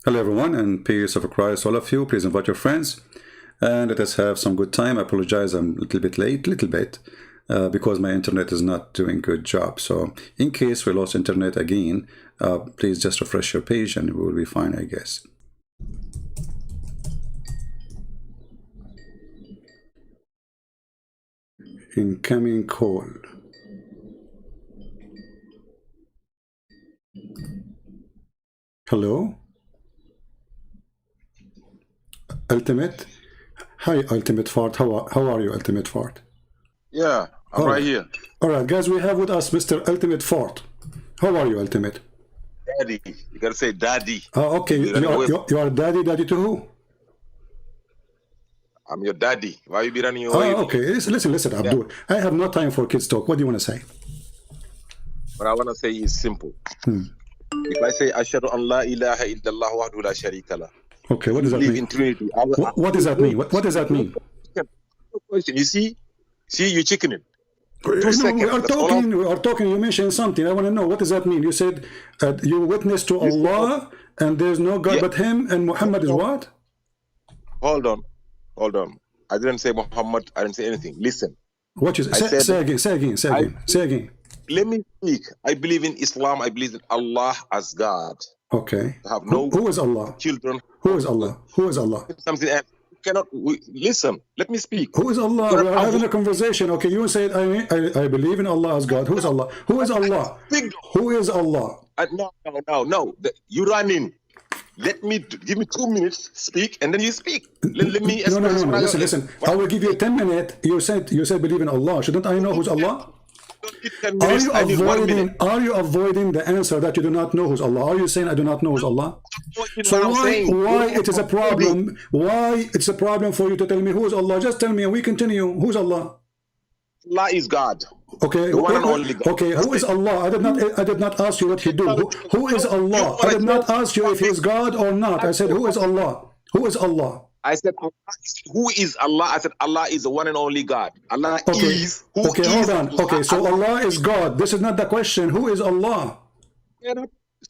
Hello everyone, and peace of Christ all of you. Please invite your friends and let us have some good time. I apologize, I'm a little bit late, because my internet is not doing a good job. So in case we lost internet again, please just refresh your page and we will be fine, I guess. Incoming call. Hello? Ultimate? Hi, Ultimate Fart. How are you, Ultimate Fart? Yeah, I'm right here. All right, guys, we have with us Mr. Ultimate Fart. How are you, Ultimate? Daddy. You gotta say daddy. Okay, you are daddy to who? I'm your daddy. Why you be running away? Okay, listen, Abdul. I have no time for kids talk. What do you want to say? What I want to say is simple. If I say Ashhadu an la ilaha illallah wahdahu la sharika lah. Okay, what does that mean? In Trinity. What does that mean? What does that mean? You see you chickening. We are talking. You mentioned something. I want to know, what does that mean? You said you witness to Allah and there's no God but Him, and Muhammad is what? Hold on. I didn't say Muhammad. I didn't say anything. Listen. What you say? Say again. Let me speak. I believe in Islam. I believe in Allah as God. Okay. Have no who is Allah? Children. Who is Allah? Who is Allah? Something else. Listen. Let me speak. Who is Allah? We are having a conversation. Okay, you said I believe in Allah as God. Who is Allah? Who is Allah? Who is Allah? No. You run in. Give me 2 minutes. Speak, and then you speak. Let me. No. Listen. I will give you 10 minutes. You said believe in Allah. Shouldn't I know who's Allah? Are you avoiding the answer that you do not know who's Allah? Are you saying I do not know who's Allah? So why it is a problem? Why it's a problem for you to tell me who's Allah? Just tell me and we continue. Who's Allah? Allah is God. Okay. The one and only God. Okay. Who is Allah? I did not ask you what He do. Who is Allah? I did not ask you if He is God or not. I said who is Allah? Who is Allah? I said, who is Allah? I said, Allah is the one and only God. Allah is. Okay, hold on. Okay, so Allah is God. This is not the question. Who is Allah?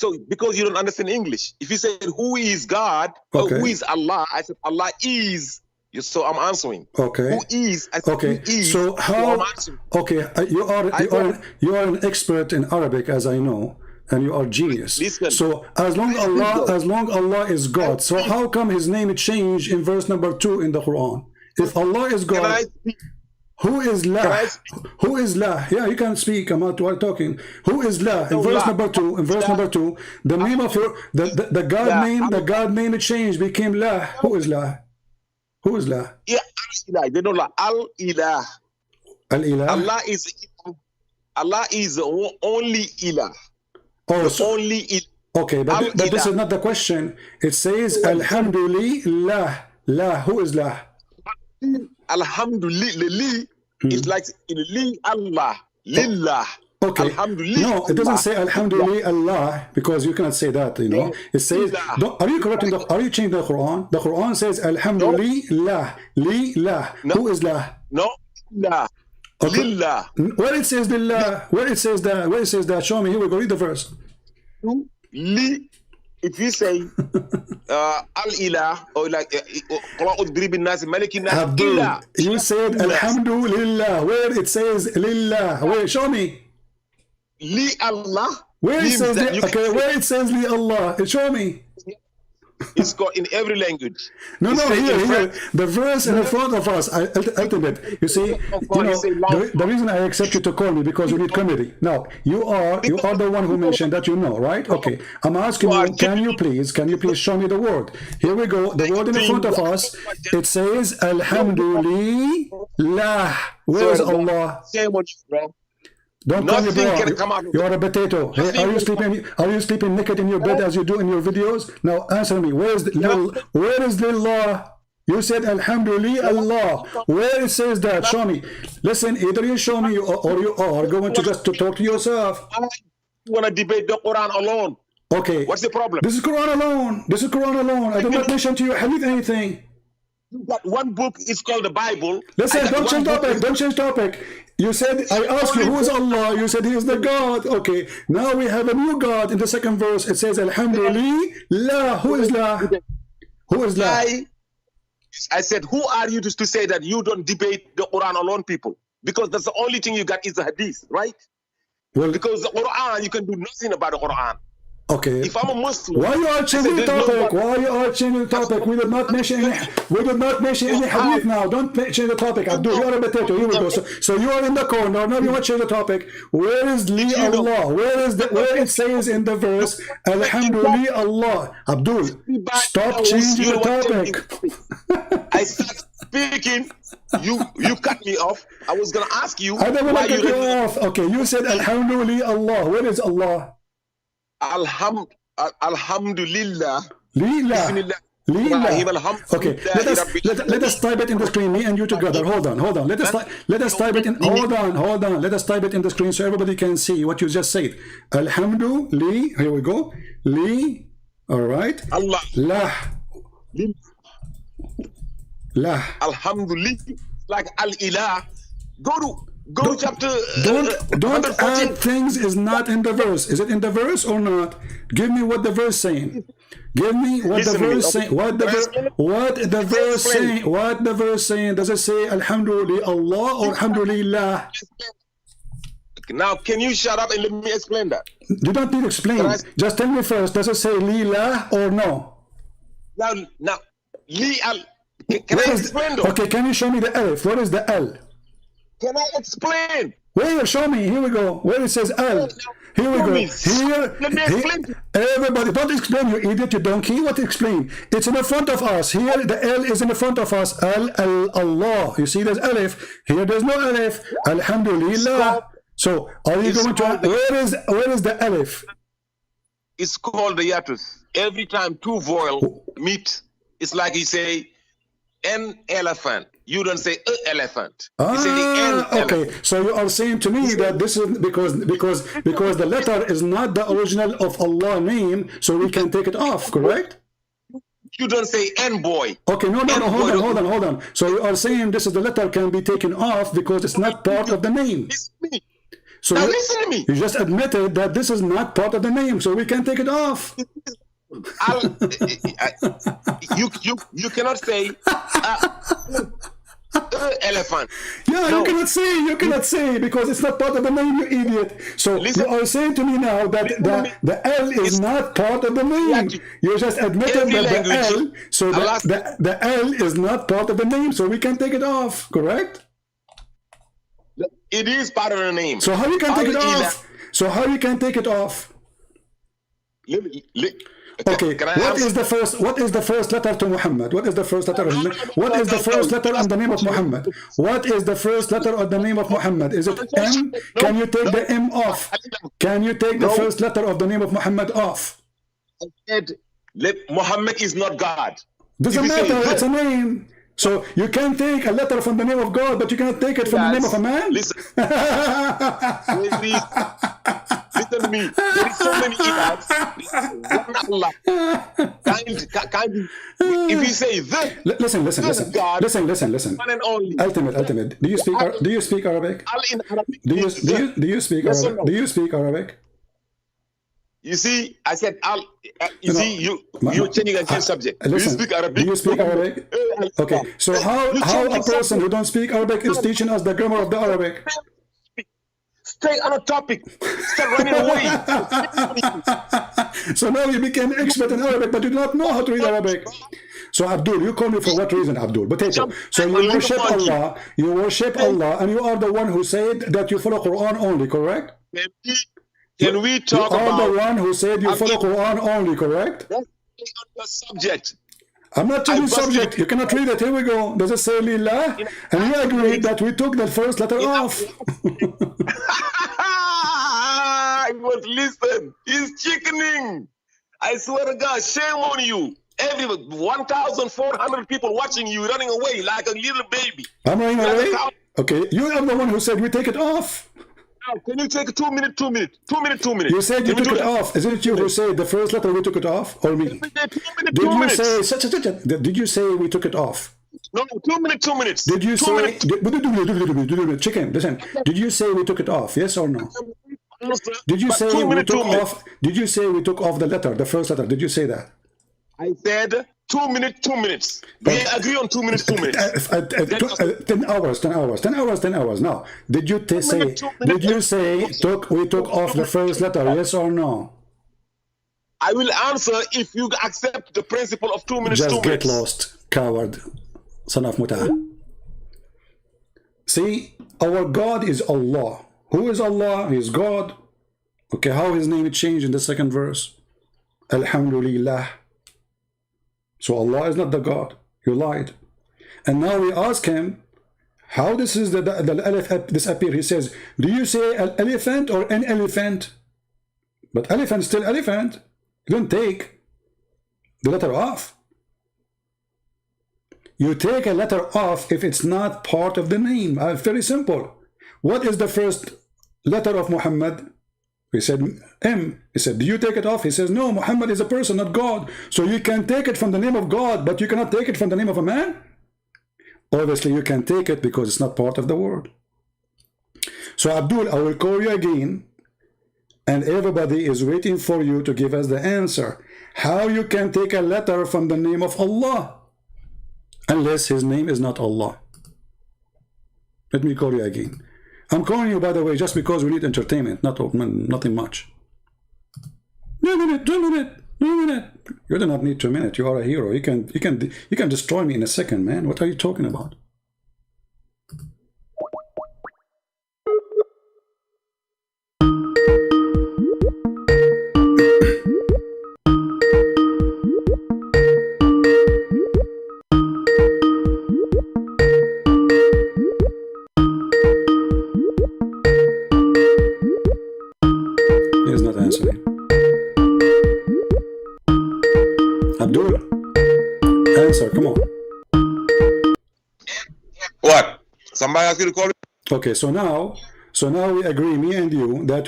So, because you don't understand English, if you say who is God, or who is Allah, I said, Allah is. So I'm answering. Okay. Who is? I said, okay. Who is? So how? Okay, you are an expert in Arabic, as I know. And you are genius. Listen, so as long Allah is God, so how come His name changed in verse number 2 in the Quran? If Allah is God, who is La? Who is La? Yeah, you can speak. I'm not talking. Who is La? In verse number 2. In verse number 2, the name of your the God name changed, became La. Who is La? Who is La? Yeah, they don't like Al Ilah. Al Ilah. Allah is the only Ilah. Oh, so, okay, but this is not the question. It says Alhamdulillah. La, who is La? Alhamdulillah is like in Li Allah. Lillah. Okay. No, it doesn't say Alhamdulillah Allah, because you cannot say that, you know. It says, are you correcting are you changing the Quran? The Quran says Alhamdulillah. Lillah. Who is La? No, La. Okay. Lillah. Where it says Lillah, where it says that, show me. Here we go, read the verse. Li, if you say Al-Ilah, or like Abdul, you said Alhamdulillah, where it says Lillah. Where, show me. Li Allah. Where it says where it says Li Allah, show me. It's got in every language. No, here. The verse in front of us, Ultimate. You see, the reason I accept you to call me, because you need comedy. Now, you are the one who mentioned that you know, right? Okay. I'm asking you, can you please show me the word? Here we go. The word in front of us, it says Alhamdulillah. Where is Allah? Don't call me bro. You are a potato. Hey, are you sleeping naked in your bed as you do in your videos? Now answer me. Where is Lillah? You said Alhamdulillah Allah. Where it says that? Show me. Listen, either you show me or you are going to just to talk to yourself. You want to debate the Quran alone? Okay. What's the problem? This is Quran alone. I did not mention to you Hadith anything. That one book is called the Bible. Listen, don't change topic. You said, I asked you, who is Allah? You said he is the God. Okay, now we have a new God. In the second verse, it says, Alhamdulillah. Who is La? Who is La? I said, who are you to say that you don't debate the Quran alone, people? Because that's the only thing you got is the Hadith, right? Well, because the Quran, you can do nothing about the Quran. Okay. If I'm a Muslim, why you are changing the topic? Why you are changing the topic? We did not mention any. We did not mention any hadith now. Don't change the topic. Abdul, you are a potato. Here we go. So you are in the corner. Now you want to change the topic. Where is li Allah? Where it says in the verse Alhamdulillah Allah? Abdul, stop changing the topic. I started speaking. You cut me off. I was gonna ask you. I don't want to cut you off. Okay, you said Alhamdulillah Allah. Where is Allah? Alhamdulillah. Lillah. Okay, let us type it in the screen, me and you together. Hold on. Let us type it in. Hold on. Let us type it in the screen so everybody can see what you just said. Alhamdulillah. Here we go. Li. All right. Allah. Lah. Alhamdulillah. Like al-ilah. Go to chapter. Don't add things is not in the verse. Is it in the verse or not? Give me what the verse saying. Give me what the verse saying. What the verse saying? What the verse saying? Does it say Alhamdulillah Allah or Alhamdulillah? Now, can you shut up and let me explain that? You don't need to explain. Just tell me first. Does it say Lillah or no? Now, Li al. Can I explain though? Okay, can you show me the Alif? What is the L? Can I explain? Where? Show me. Here we go. Where it says L. Here we go. Here. Let me explain. Everybody, don't explain, you idiot, you donkey. What to explain? It's in the front of us. Here, the L is in the front of us. Allah. You see, there's Alif. Here, there's no Alif. Alhamdulillah. So, are you going to? Where is the Alif? It's called the yatus. Every time two vowels meet, it's like you say an elephant. You don't say elephant. You say the end. Okay, elephant. so you are saying to me that this is because the letter is not the original of Allah name, so we can take it off, correct? You don't say N boy. Okay, no, hold on. So you are saying this is the letter can be taken off because it's not part of the name. So now listen to me. You just admitted that this is not part of the name, so we can take it off. You cannot say elephant. Yeah, no. You cannot say because it's not part of the name, you idiot. So you are saying to me now that the L is not part of the name. You just admitted that the L, so the L is not part of the name, so we can take it off, correct? It is part of the name. So how you can take it off? So how you can take it off? Okay, what is the first letter to Muhammad? What is the first letter? What is the first letter of the name of Muhammad? What is the first letter of the name of Muhammad? Is it M? Can you take the M off? Can you take the first letter of the name of Muhammad off? I said, Muhammad is not God. Doesn't matter, it's a name. So you can take a letter from the name of God, but you cannot take it from the name of a man? Listen to me. There is so many ilahs. If you say this, listen. One and only. Ultimate. Do you speak Arabic? Do you speak Arabic? Do you speak Arabic? You see, I said, you're changing a subject. Listen, do you speak Arabic? Okay, so how a person who don't speak Arabic is teaching us the grammar of the Arabic? Stay on a topic. Stop running away. So now you became expert in Arabic, but you do not know how to read Arabic. So Abdul, you call me for what reason, Abdul? Potato. So you worship Allah, and you are the one who said that you follow Quran only, correct? Can we talk about... You are the one who said you follow Quran only, correct? That's the subject. I'm not changing subject. You cannot read it. Here we go. Does it say Lillah? And you agree that we took the first letter off. I was listening. He's chickening. I swear to God, shame on you. 1,400 people watching you, running away like a little baby. I'm running away? Okay, you are the one who said we take it off. Now, can you take 2 minutes? 2 minutes. You said you took it off. Isn't it you who said the first letter we took it off, or me? Did you say we took it off? No, 2 minutes, 2 minutes. Did you say, chicken, listen, did you say we took it off, yes or no? Did you say we took off, did you say we took off the letter, the first letter, did you say that? I said 2 minutes, 2 minutes. We agree on 2 minutes, 2 minutes. 10 hours, 10 hours, 10 hours, 10 hours. Now, did you say, we took off the first letter, yes or no? I will answer if you accept the principle of 2 minutes, Just 2 minutes. Just get lost, coward, son of Mutah. See, our God is Allah. Who is Allah? He is God. Okay, how his name changed in the second verse? Alhamdulillah. So Allah is not the God. You lied. And now we ask him, how this is the alif disappear? He says, do you say an elephant or an elephant? But elephant is still elephant. You don't take the letter off. You take a letter off if it's not part of the name. Very simple. What is the first letter of Muhammad? He said M. He said, do you take it off? He says, no, Muhammad is a person, not God. So you can take it from the name of God, but you cannot take it from the name of a man? Obviously, you can take it because it's not part of the word. So Abdul, I will call you again, and everybody is waiting for you to give us the answer. How you can take a letter from the name of Allah, unless his name is not Allah. Let me call you again. I'm calling you, by the way, just because we need entertainment, nothing much. 2 minutes, 2 minutes, 2 minutes. You do not need 2 minutes. You are a hero. You can destroy me in a second, man. What are you talking about? Abdul, answer, come on. What? Somebody asked you to call me? Okay, so now we agree, me and you, that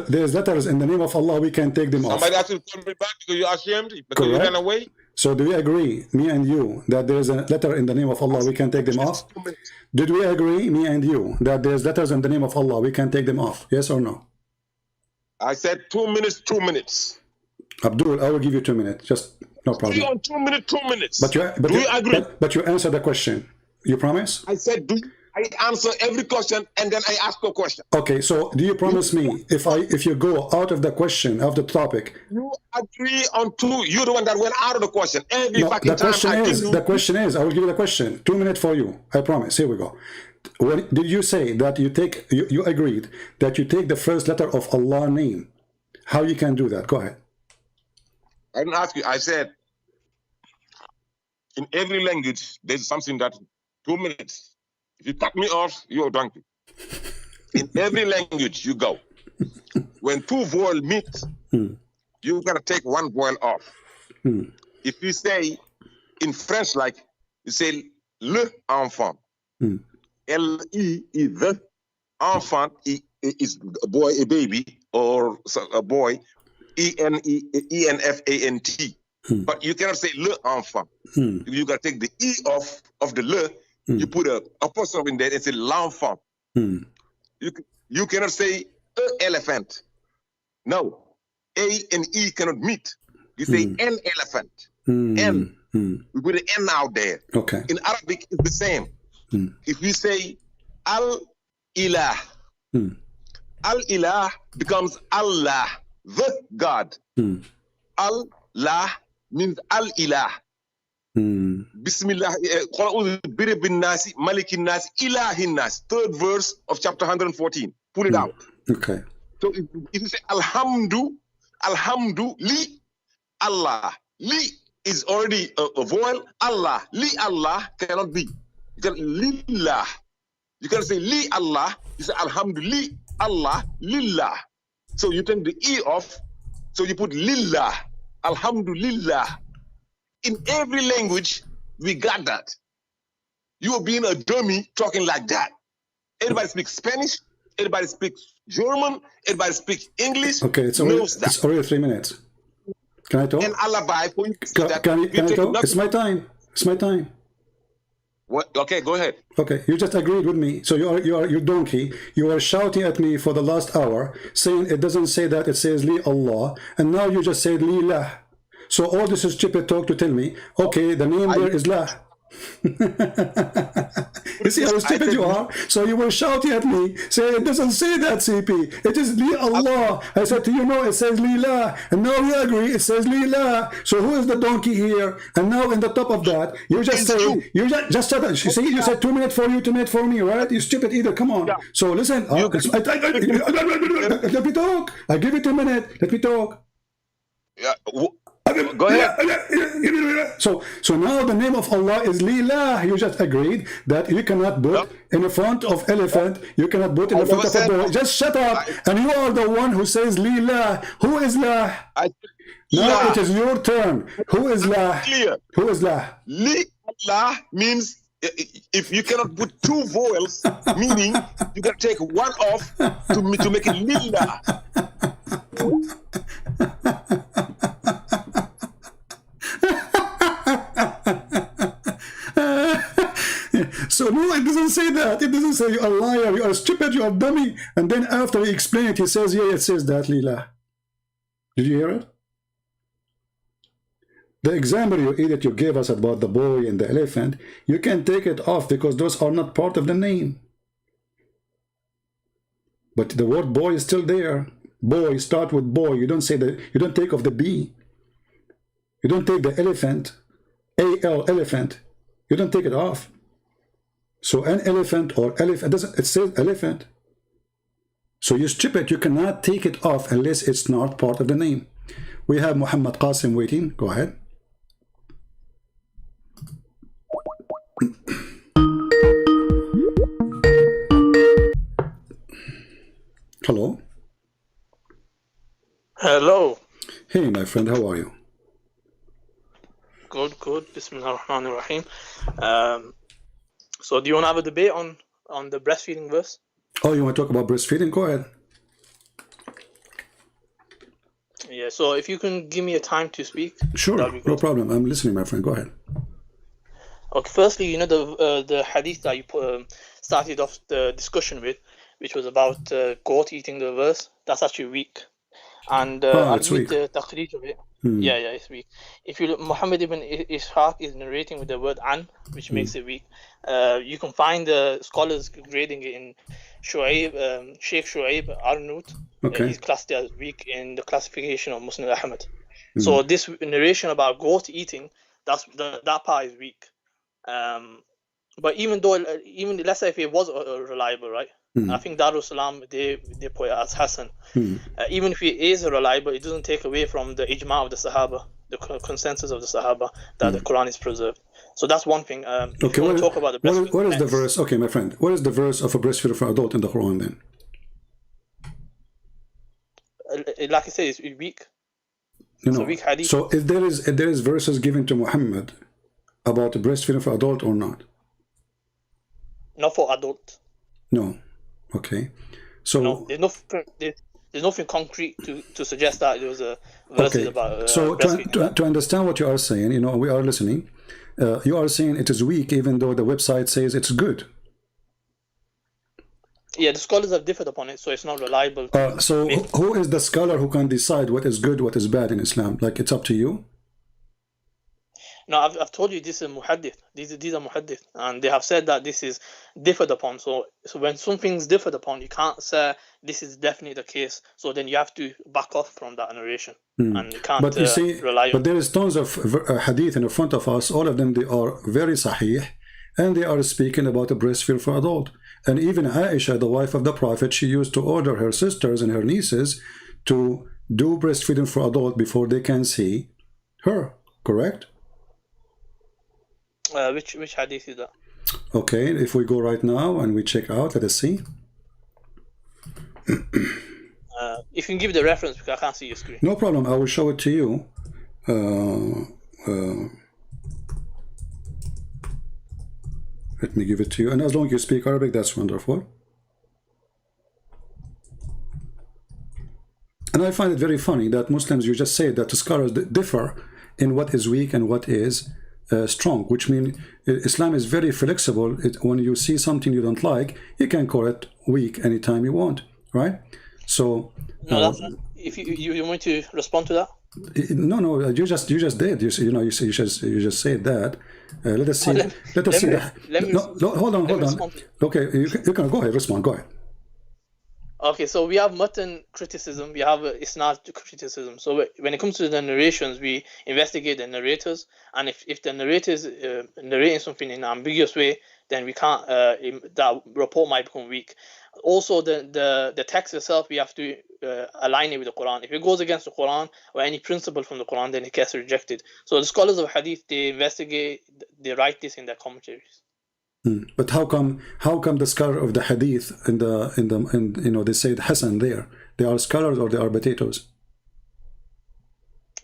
there's letters in the name of Allah, we can take them off. Somebody asked you to call me back because you're ashamed, because you ran away? So do we agree, me and you, that there's a letter in the name of Allah, we can take them off? Did we agree, me and you, that there's letters in the name of Allah, we can take them off? Yes or no? I said 2 minutes, 2 minutes. Abdul, I will give you 2 minutes, just no problem. On 2 minutes, 2 minutes. But you agree? But you answer the question. You promise? I said, I answer every question and then I ask a question. Okay, so do you promise me if you go out of the question, of the topic? You agree on 2. You're the one that went out of the question. Every fucking the question is, I will give you the question. 2 minutes for you. I promise. Here we go. Did you say that you agreed that you take the first letter of Allah's name? How you can do that? Go ahead. I didn't ask you. I said, in every language, there's something that 2 minutes. If you cut me off, you're a donkey. In every language you go, when 2 vowels meet, you gotta take 1 vowel off. If you say in French, like you say le enfant, L-E is the enfant is a boy, a baby, or a boy, E-N-F-A-N-T. But you cannot say le enfant. You gotta take the E off of the le. You put a apostrophe in there and say l'enfant. You cannot say elephant. No, A and E cannot meet. You say an elephant. N. We put an N out there. Okay. In Arabic, it's the same. If we say al-ilah, al-ilah becomes Allah, the God. Allah means al-ilah. Bismillah, Biribbin Nasi, Malikin Nasi, Ilahin Nasi. 3rd verse of chapter 114. Pull it out. Okay. So if you say Alhamdu, Li Allah. Li is already a vowel. Allah. Li Allah cannot be. You can Lillah. You can say Li Allah. You say Alhamdulillah, Allah, Lillah. So you take the E off. So you put Lillah. Alhamdulillah. In every language, we got that. You are being a dummy talking like that. Everybody speaks Spanish. Everybody speaks German. Everybody speaks English. Okay, it's already 3 minutes. Can I talk? An alibi for you. Can I talk? It's my time. It's my time. What? Okay, go ahead. Okay, you just agreed with me. So you donkey. You are shouting at me for the last hour, saying it doesn't say that, it says li Allah, and now you just said li lah. So all this is stupid talk to tell me, okay, the name there is lah. You see how stupid you are? So you were shouting at me, saying it doesn't say that, CP. It is li Allah. I said to you, no, it says li lah. And now you agree, it says li lah. So who is the donkey here? And now in the top of that, you just say, you just said that. You see, you said 2 minutes for you, 2 minutes for me, right? You stupid either. Come on. So listen, let me talk. I give you 2 minutes. Let me talk. Yeah. Go ahead. So now the name of Allah is Lillah. You just agreed that you cannot put in the front of elephant, you cannot put in the front of a boy. Just shut up. And you are the one who says Lillah. Who is lah? Now it is your turn. Who is lah? Who is lah? Lillah means if you cannot put 2 vowels, meaning you can take one off to make it Lillah. So no, it doesn't say that. It doesn't say you are a liar, you are stupid, you are dummy. And then after he explained it, he says, yeah, it says that, Lila. Did you hear it? The example you idiot you gave us about the boy and the elephant, you can take it off because those are not part of the name. But the word boy is still there. Boy, start with boy. You don't say that, you don't take off the B. You don't take the elephant, A-L, elephant. You don't take it off. So an elephant or elephant, it says elephant. So you stupid, you cannot take it off unless it's not part of the name. We have Muhammad Qasim waiting. Go ahead. Hello. Hello. Hey, my friend, how are you? Good, good. Bismillah ar-Rahman ar-Rahim. So do you want to have a debate on the breastfeeding verse? Oh, you want to talk about breastfeeding? Go ahead. Yeah, so if you can give me a time to speak. Sure, no problem. I'm listening, my friend. Go ahead. Okay, firstly, you know the hadith that you started off the discussion with, which was about goat eating the verse, that's actually weak. And I'll read the taqreej of it. Yeah, it's weak. If you look, Muhammad ibn Ishaq is narrating with the word an, which makes it weak. You can find the scholars grading it in Shu'aib, Sheikh Shu'aib Arnout. He's classed as weak in the classification of Muslim Ahmad. So this narration about goat eating, that part is weak. But even let's say if it was reliable, right? I think Darul Salam, they put it as Hassan. Even if it is reliable, it doesn't take away from the ijma of the Sahaba, the consensus of the Sahaba, that the Quran is preserved. So that's one thing. Okay, talk about the what is the verse? Okay, my friend, what is the verse of a breastfeeder for adult in the Quran then? Like I said, it's weak. It's a weak hadith. So if there is verses given to Muhammad about breastfeeding for adult or not? Not for adult. No. Okay. So no, there's nothing concrete to suggest that there was a verse about so to understand what you are saying, we are listening. You are saying it is weak even though the website says it's good. Yeah, the scholars have differed upon it, so it's not reliable. So who is the scholar who can decide what is good, what is bad in Islam? Like, it's up to you? No, I've told you this is muhaddith. These are muhaddith, and they have said that this is differed upon. So when something's differed upon, you can't say this is definitely the case. So then you have to back off from that narration, and you can't but you see, rely on. But there is tons of hadith in front of us. All of them, they are very sahih, and they are speaking about a breastfeed for adult. And even Aisha, the wife of the Prophet, she used to order her sisters and her nieces to do breastfeeding for adult before they can see her. Correct? Which hadith is that? Okay, if we go right now and we check out, let us see. If you can give the reference, because I can't see your screen. No problem, I will show it to you. Let me give it to you, and as long as you speak Arabic, that's wonderful. And I find it very funny that Muslims, you just say that the scholars differ in what is weak and what is strong, which means Islam is very flexible. When you see something you don't like, you can call it weak anytime you want, right? So no, if you want to respond to that. No, you just did. You just said that. Let us see. Let us see. Hold on. Okay, you can go ahead. Respond. Go ahead. Okay, so we have mutton criticism, we have isnad criticism. So when it comes to the narrations, we investigate the narrators, and if the narrator is narrating something in an ambiguous way, then we can't. That report might become weak. Also, the text itself, we have to align it with the Quran. If it goes against the Quran or any principle from the Quran, then it gets rejected. So the scholars of Hadith, they investigate, they write this in their commentaries. But how come the scholar of the Hadith they say Hasan there? They are scholars or they are potatoes?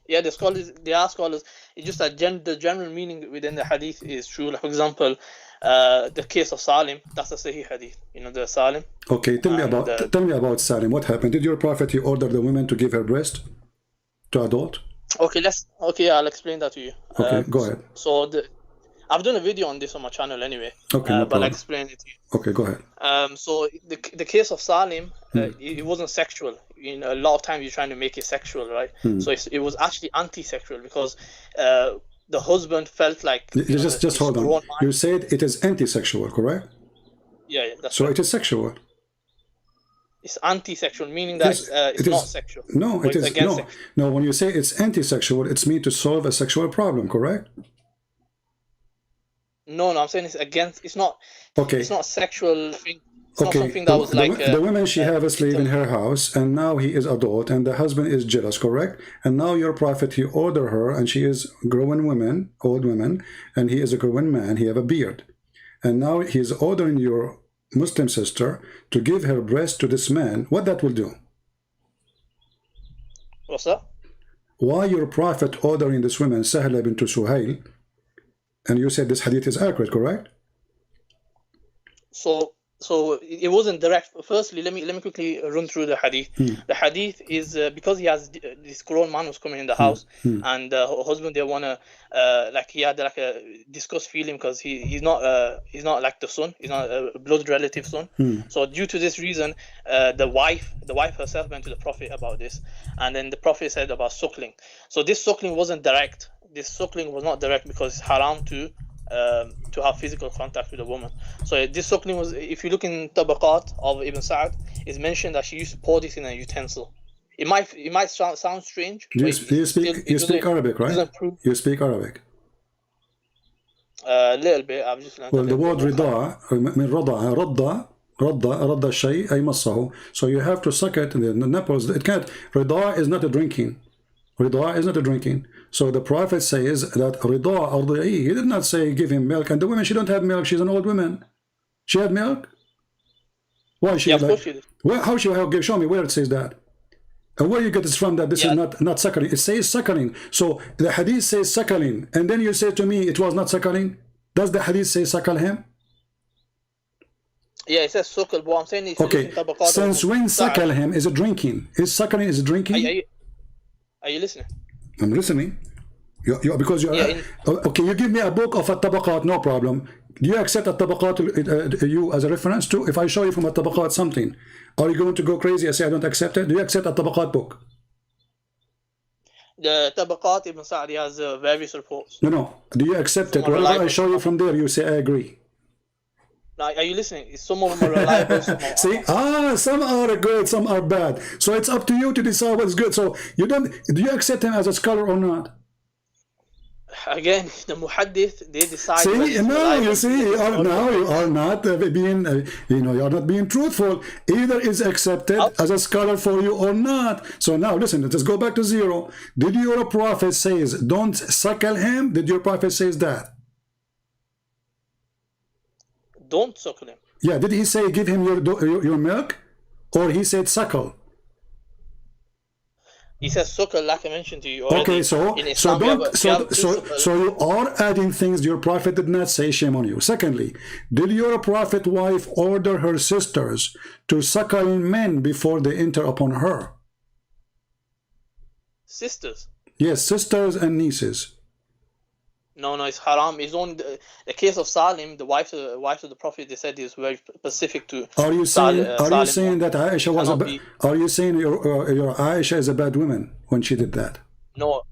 Yeah, the scholars, they are scholars. It's just that the general meaning within the Hadith is true. Like, for example, the case of Salim, that's a Sahih Hadith. The Salim. Okay, tell me about Salim. What happened? Did your Prophet order the women to give her breast to adult? Okay, I'll explain that to you. Okay, go ahead. So I've done a video on this on my channel anyway. Okay, no but problem. I'll explain it to you. Okay, go ahead. So the case of Salim, it wasn't sexual. A lot of times you're trying to make it sexual, right? So it was actually anti-sexual because the husband felt like... Just hold on. You said it is anti-sexual, correct? Yeah, that's so right. It is sexual. It's anti-sexual, meaning that it's not sexual. No, it is sexual. No, when you say it's anti-sexual, it's meant to solve a sexual problem, correct? No, I'm saying it's against. It's not. Okay. It's not a sexual thing. It's okay. Not something that was like the woman, she have a slave in her house, and now he is adult, and the husband is jealous, correct? And now your Prophet, he order her, and she is grown woman, old woman, and he is a grown man. He have a beard, and now he's ordering your Muslim sister to give her breast to this man. What that will do? What's that? Why your Prophet ordering this woman, Sahla bint Suhail? And you said this hadith is accurate, correct? So it wasn't direct. Firstly, let me quickly run through the hadith. The hadith is because he has this grown man was coming in the house, and her husband, they wanna he had like a disgust feeling because he's not like the son, he's not a blood relative son. So due to this reason, the wife herself went to the Prophet about this, and then the Prophet said about suckling. So this suckling wasn't direct. This suckling was not direct because it's haram to have physical contact with a woman. So this suckling was, if you look in Tabaqat of Ibn Sa'd, it's mentioned that she used to pour this in a utensil. It might sound strange. You speak Arabic, right? You speak Arabic. A little bit. I've just learned. Well, the word رضاع من رضع رض الشيء أي مصه. So you have to suck it in the nipples. It can't. رضاع is not a drinking. رضاع is not a drinking. So the Prophet says that رضاع أرضعي. He did not say give him milk. And the woman, she don't have milk. She's an old woman. She had milk. Why she? Yeah, of course she did. Well, how she? Show me where it says that. And where you get this from? That this is not suckling. It says suckling. So the hadith says suckling, and then you say to me it was not suckling. Does the hadith say suckle him? Yeah, it says suckle. But I'm saying it's okay. Since when suckle him is a drinking? Is suckling is a drinking? Are you listening? I'm listening. Because you are okay. You give me a book of at-tabaqat, no problem. Do you accept at-tabaqat you as a reference too? If I show you from at-tabaqat something, are you going to go crazy and say I don't accept it? Do you accept at-tabaqat book? The Tabaqat Ibn Sa'd has various reports. No. Do you accept it? Whatever I show you from there, you say I agree. Now, are you listening? Some of them are reliable, some are see, some are good, some are bad. So it's up to you to decide what's good. So you don't. Do you accept him as a scholar or not? Again, the muhaddith, they decide. See, now you see, you are not being, you are not being truthful. Either is accepted as a scholar for you or not. So now listen, let's go back to zero. Did your Prophet says don't suckle him? Did your Prophet says that? Don't suckle him. Yeah, did he say give him your milk, or he said suckle? He says suckle, like I mentioned to you already. Okay, so you are adding things your Prophet did not say. Shame on you. Secondly, did your Prophet wife order her sisters to suckle men before they enter upon her? Sisters? Yes, sisters and nieces. No, it's haram. It's on the case of Salim, the wife of the Prophet. They said is very specific to. Are you saying that Aisha was are you saying your Aisha is a bad woman when she did that? No,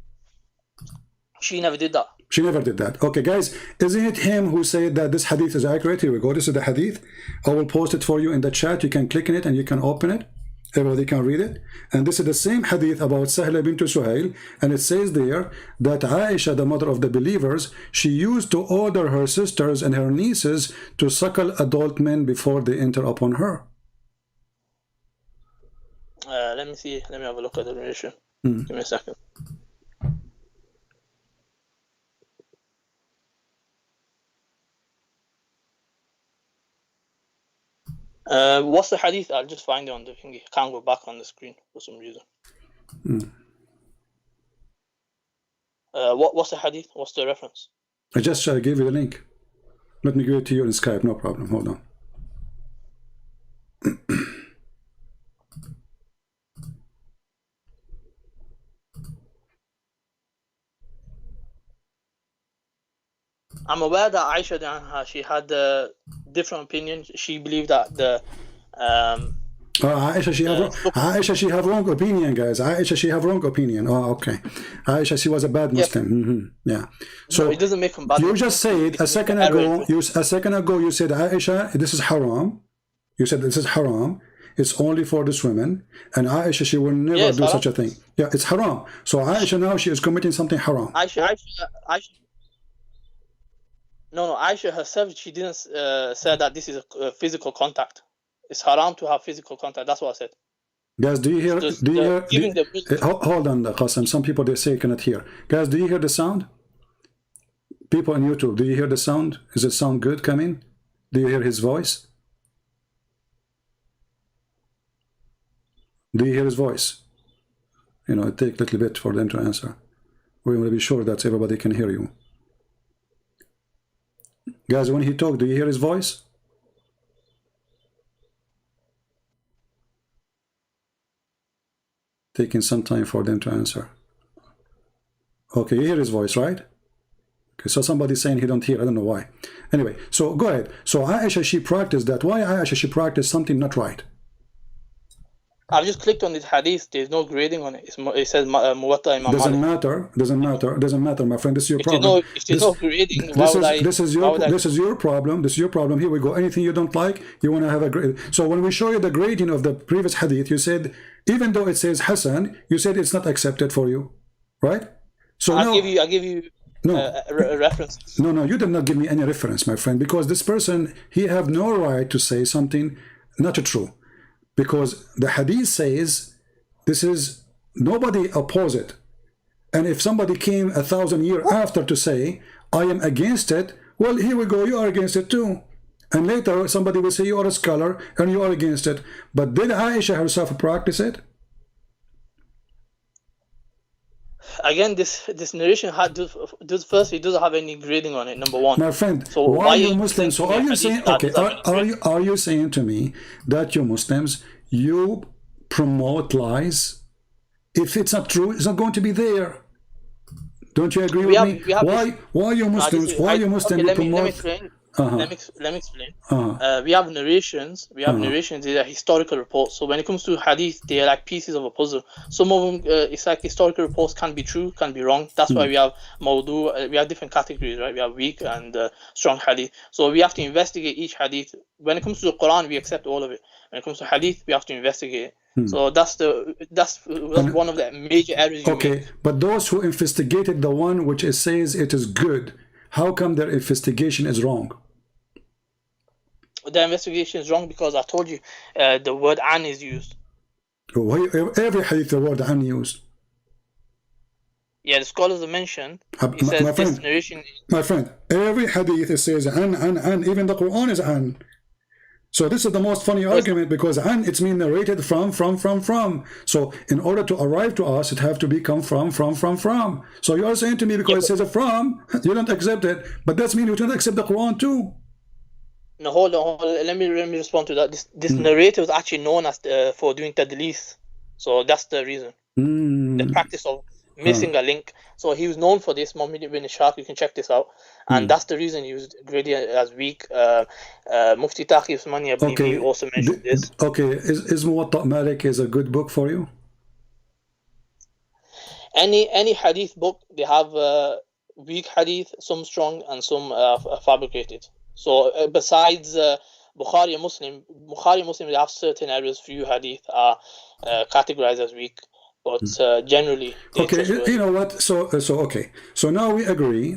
she never did that. She never did that. Okay, guys, isn't it him who said that this hadith is accurate? Here we go. This is the hadith. I will post it for you in the chat. You can click on it and you can open it. Everybody can read it. And this is the same hadith about Sahla bint Suhail. And it says there that Aisha, the mother of the believers, she used to order her sisters and her nieces to suckle adult men before they enter upon her. Let me see. Let me have a look at the narration. Give me a second. What's the hadith? I'll just find it on the thingy. I can't go back on the screen for some reason. What's the hadith? What's the reference? I just gave you the link. Let me give it to you in Skype. No problem. Hold on. I'm aware that Aisha, she had different opinions. She believed that the Aisha, she have wrong opinion, guys. Aisha, she have wrong opinion. Oh, okay. Aisha, she was a bad Muslim. Yeah. So no, it doesn't make them bad. You just said a second ago. You said Aisha, this is haram. You said this is haram. It's only for this women. And Aisha, she will never do such a thing. Yeah, it's haram. So Aisha now she is committing something haram. Aisha. No, Aisha herself, she didn't say that this is a physical contact. It's haram to have physical contact. That's what I said. Guys, do you hear? Hold on, Qasim. Some people, they say you cannot hear. Guys, do you hear the sound? People on YouTube, do you hear the sound? Is it sound good coming? Do you hear his voice? Do you hear his voice? You know, it takes a little bit for them to answer. We want to be sure that everybody can hear you. Guys, when he talks, do you hear his voice? Taking some time for them to answer. Okay, you hear his voice, right? Okay, so somebody's saying he don't hear. I don't know why. Anyway, so go ahead. So Aisha, she practiced that. Why Aisha, she practiced something not right? I've just clicked on this hadith. There's no grading on it. It says Muwatta Imam Malik. Doesn't matter, my friend. This is your problem. If there's no grading, this is your problem. This is your problem. Here we go. Anything you don't like, you want to have a grade. So when we show you the grading of the previous hadith, you said, even though it says Hasan, you said it's not accepted for you, right? So I'll give you a reference. No, you did not give me any reference, my friend, because this person, he have no right to say something not true. Because the hadith says this is, nobody oppose it. And if somebody came 1,000 years after to say, I am against it, well, here we go, you are against it too. And later somebody will say you are a scholar and you are against it. But did Aisha herself practice it? Again, this narration firstly doesn't have any grading on it. Number one, my friend. So why are you Muslims? So are you saying are you saying to me that you Muslims, you promote lies? If it's not true, it's not going to be there. Don't you agree with me? Why you Muslims? Promote? Let me explain. We have narrations. These are historical reports. So when it comes to hadith, they are like pieces of a puzzle. Some of them, it's like historical reports can be true, can be wrong. That's why we have mawdu. We have different categories, right? We have weak and strong hadith. So we have to investigate each hadith. When it comes to the Qur'an, we accept all of it. When it comes to hadith, we have to investigate it. So that's one of the major errors you make. But those who investigated the one which it says it is good, how come their investigation is wrong? The investigation is wrong because I told you the word an is used. Every hadith the word an used. Yeah, the scholars have mentioned. He says this narration. My friend, every hadith it says an. Even the Quran is an. So this is the most funny argument because an, it's mean narrated from. So in order to arrive to us, it have to become from. So you are saying to me because it says from, you don't accept it, but that means you don't accept the Quran too. No, hold on. Let me respond to that. This narrator is actually known as for doing tadlis, so that's the reason. The practice of missing a link. So he was known for this, Muhammad ibn Ishaq. You can check this out. And that's the reason he was graded as weak. Mufti Taqi Usmani, I believe, he also mentioned this. Okay, is Muwatta Malik is a good book for you? Any hadith book, they have weak hadith, some strong and some fabricated. So besides Bukhari and Muslim, they have certain areas. Few hadith are categorized as weak, but generally. Okay, you know what? So okay. So now we agree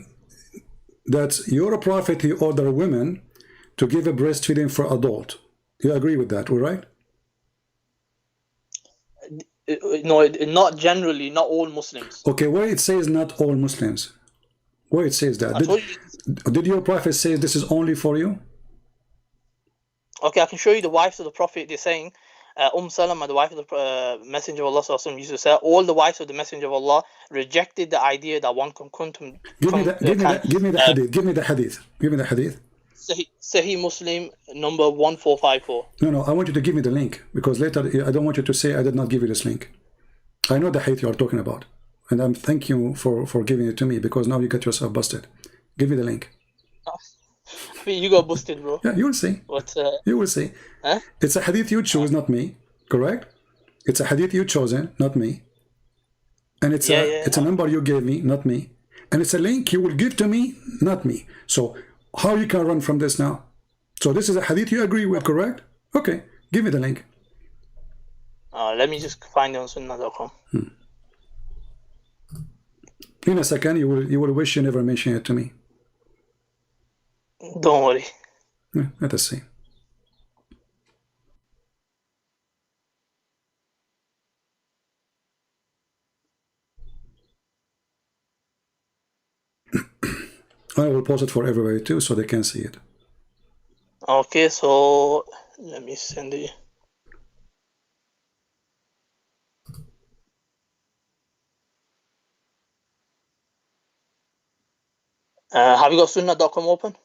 that your prophet, he ordered women to give a breastfeeding for adult. You agree with that, all right? No, not generally, not all Muslims. Okay, where it says not all Muslims, where it says that, did your prophet say this is only for you? Okay, I can show you the wives of the prophet. They're saying, Salama, the wife of the Messenger of Allah, used to say, all the wives of the Messenger of Allah rejected the idea that one can come to... Give me the hadith. Sahih Muslim number 1454. No, I want you to give me the link, because later I don't want you to say I did not give you this link. I know the hadith you are talking about, and I'm thank you for giving it to me, because now you get yourself busted. Give me the link. You got busted, bro. Yeah, you will see. What? You will see. Huh? It's a hadith you choose, not me. Correct? It's a hadith you chosen, not me. And it's a number you gave me, not me. And it's a link you will give to me, not me. So how you can run from this now? So this is a hadith you agree with, correct? Okay, give me the link. Let me just find it on sunnah.com. In a second, you will wish you never mentioned it to me. Don't worry. Let us see. I will post it for everybody too, so they can see it. Okay, so let me send it. Have you got sunnah.com open?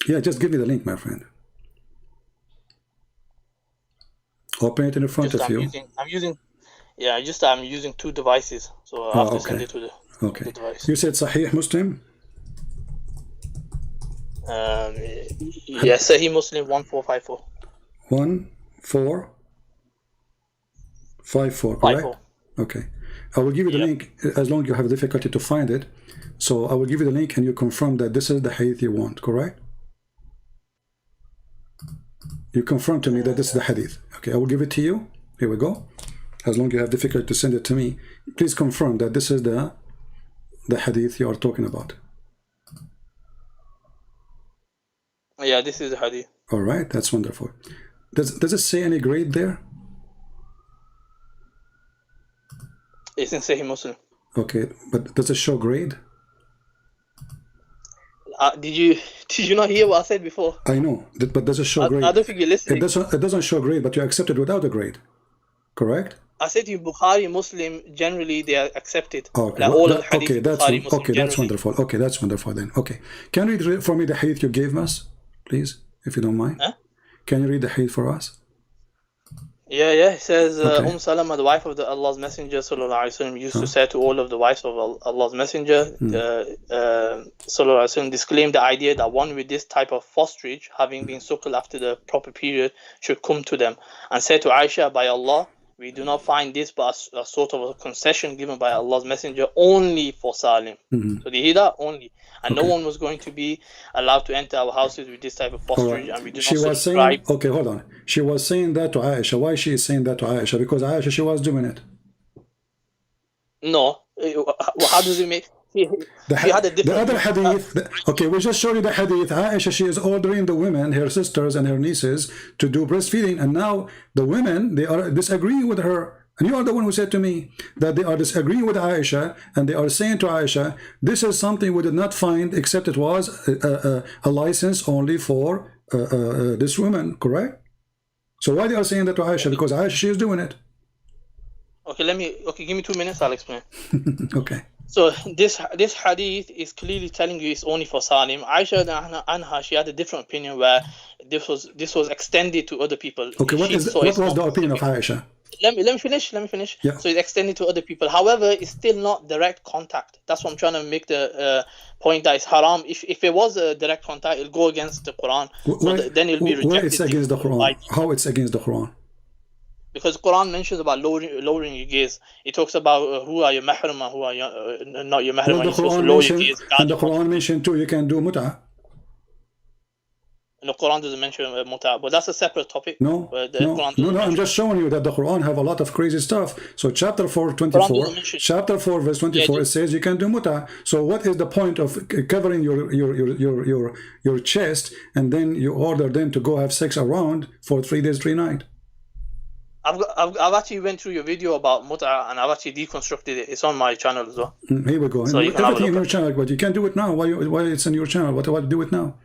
Yeah, just give me the link, my friend. Open it in front of you. I'm using two devices, so I have to send it to the device. You said Sahih Muslim? Yes, Sahih Muslim 1454. 1454, correct? Okay. I will give you the link as long as you have difficulty to find it. So I will give you the link and you confirm that this is the hadith you want, correct? You confirm to me that this is the hadith. Okay, I will give it to you. Here we go. As long as you have difficulty to send it to me, please confirm that this is the hadith you are talking about. Yeah, this is the hadith. All right, that's wonderful. Does it say any grade there? It's in Sahih Muslim. Okay, but does it show grade? Did you not hear what I said before? I know, but does it show grade? I don't think you're listening. It doesn't show grade, but you accept it without a grade, correct? I said to you, Bukhari, Muslim, generally they are accepted. Okay, that's wonderful. Okay, that's wonderful then. Okay, can you read for me the hadith you gave us, please, if you don't mind? Huh? Can you read the hadith for us? Yeah. It says, Salama, the wife of Allah's Messenger, sallallahu alaihi wasallam, used to say to all of the wives of Allah's Messenger, sallallahu alaihi wasallam, disclaim the idea that one with this type of fosterage, having been suckled after the proper period, should come to them, and say to Aisha, by Allah, we do not find this but a sort of a concession given by Allah's Messenger only for Salim. So they hear that? Only. And no one was going to be allowed to enter our houses with this type of fosterage. And we do not subscribe. Okay, hold on. She was saying that to Aisha. Why she is saying that to Aisha? Because Aisha, she was doing it. No. How does it make... The other hadith, okay, we just showed you the hadith. Aisha, she is ordering the women, her sisters and her nieces, to do breastfeeding, and now the women, they are disagreeing with her. And you are the one who said to me that they are disagreeing with Aisha, and they are saying to Aisha, this is something we did not find, except it was a license only for this woman, correct? So why they are saying that to Aisha? Because Aisha, she is doing it. Okay, give me 2 minutes, I'll explain. Okay. So this hadith is clearly telling you it's only for Salim. Aisha anha, she had a different opinion where this was extended to other people. Okay, what was the opinion of Aisha? let me finish. Yeah. So it's extended to other people. However, it's still not direct contact. That's what I'm trying to make the point, that it's haram. If it was a direct contact, it'll go against the Quran. Then it'll be rejected. Where it's against the Quran? How it's against the Quran? Because Quran mentions about lowering your gaze. It talks about who are your mahram and who are your, not your mahram. Well, the Quran mentioned too, you can do mut'ah. The Quran doesn't mention mut'ah, but that's a separate topic. No, I'm just showing you that the Quran have a lot of crazy stuff. So chapter 4, 24, chapter 4, verse 24, it says you can do mut'ah. So what is the point of covering your chest and then you order them to go have sex around for 3 days, 3 nights? I've actually went through your video about mut'ah and I've actually deconstructed it. It's on my channel as well. Here we go. So everything in your channel, but you can't do it now. Why it's in your channel? What do I do it now?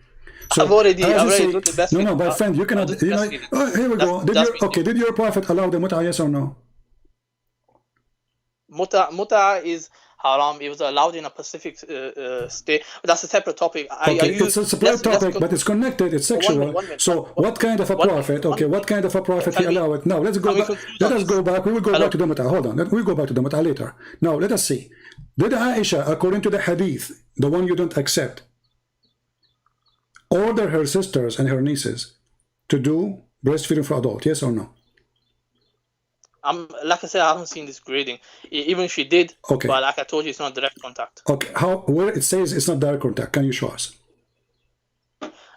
So I've already done the best. No, my friend, you cannot. Here we go. Did your prophet allow the mut'ah? Yes or no? Mut'ah is haram. It was allowed in a specific state. But that's a separate topic. It's a separate topic, but it's connected. It's sexual. So what kind of a prophet? Okay, what kind of a prophet he allowed it? Now let's go back. Let us go back. We will go back to the mut'ah. Hold on. We'll go back to the mut'ah later. Now let us see. Did Aisha, according to the hadith, the one you don't accept, order her sisters and her nieces to do breastfeeding for adult? Yes or no? Like I said, I haven't seen this grading. Even if she did, but like I told you, it's not direct contact. Okay, where it says it's not direct contact, can you show us?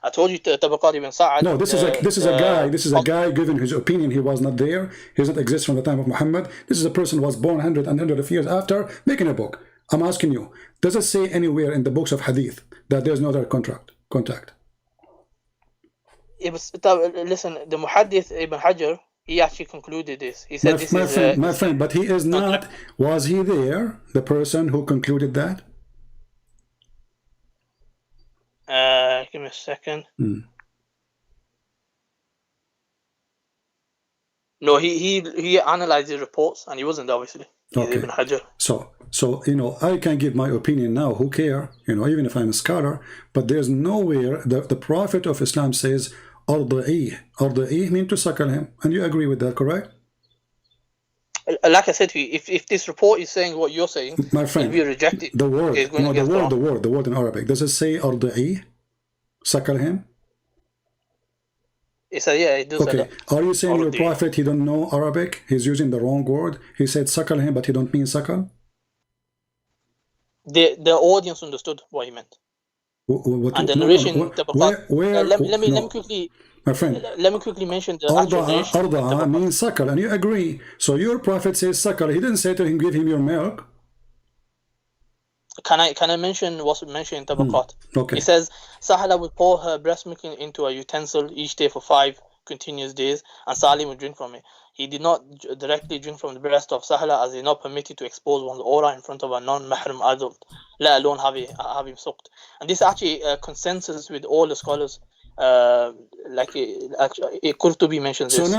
I told you Tabaqat ibn Sa'ad. No, this is a guy giving his opinion. He was not there. He does not exist from the time of Muhammad. This is a person who was born 100 and hundreds of years after, making a book. I'm asking you, does it say anywhere in the books of hadith that there's no direct contact? Listen, the Muhaddith Ibn Hajar, he actually concluded this. He said my friend, but he is not. Was he there, the person who concluded that? Give me a second. No, he analyzed the reports and he wasn't there, obviously. Okay. Ibn Hajar. So I can give my opinion now. Who care? Even if I'm a scholar, but there's nowhere the Prophet of Islam says Arda'i. Arda'i means to suckle him, and you agree with that, correct? Like I said to you, if this report is saying what you're saying, my friend, we reject it. The word in Arabic, does it say Arda'i? Suckle him? It said, yeah, it does. Okay, are you saying your prophet, he don't know Arabic? He's using the wrong word. He said suckle him, but he don't mean suckle? The audience understood what he meant. And the narration, let me quickly, my friend, let me quickly mention the Arda'a means suckle, and you agree. So your prophet says suckle. He didn't say to him, give him your milk. Can I mention what's mentioned in Tabaqat? Okay. It says Sahla would pour her breast milk into a utensil each day for 5 continuous days, and Salim would drink from it. He did not directly drink from the breast of Sahla, as he is not permitted to expose one's aura in front of a non-mahram adult, let alone have him sucked. And this actually consensus with all the scholars. Qurtubi mentions this.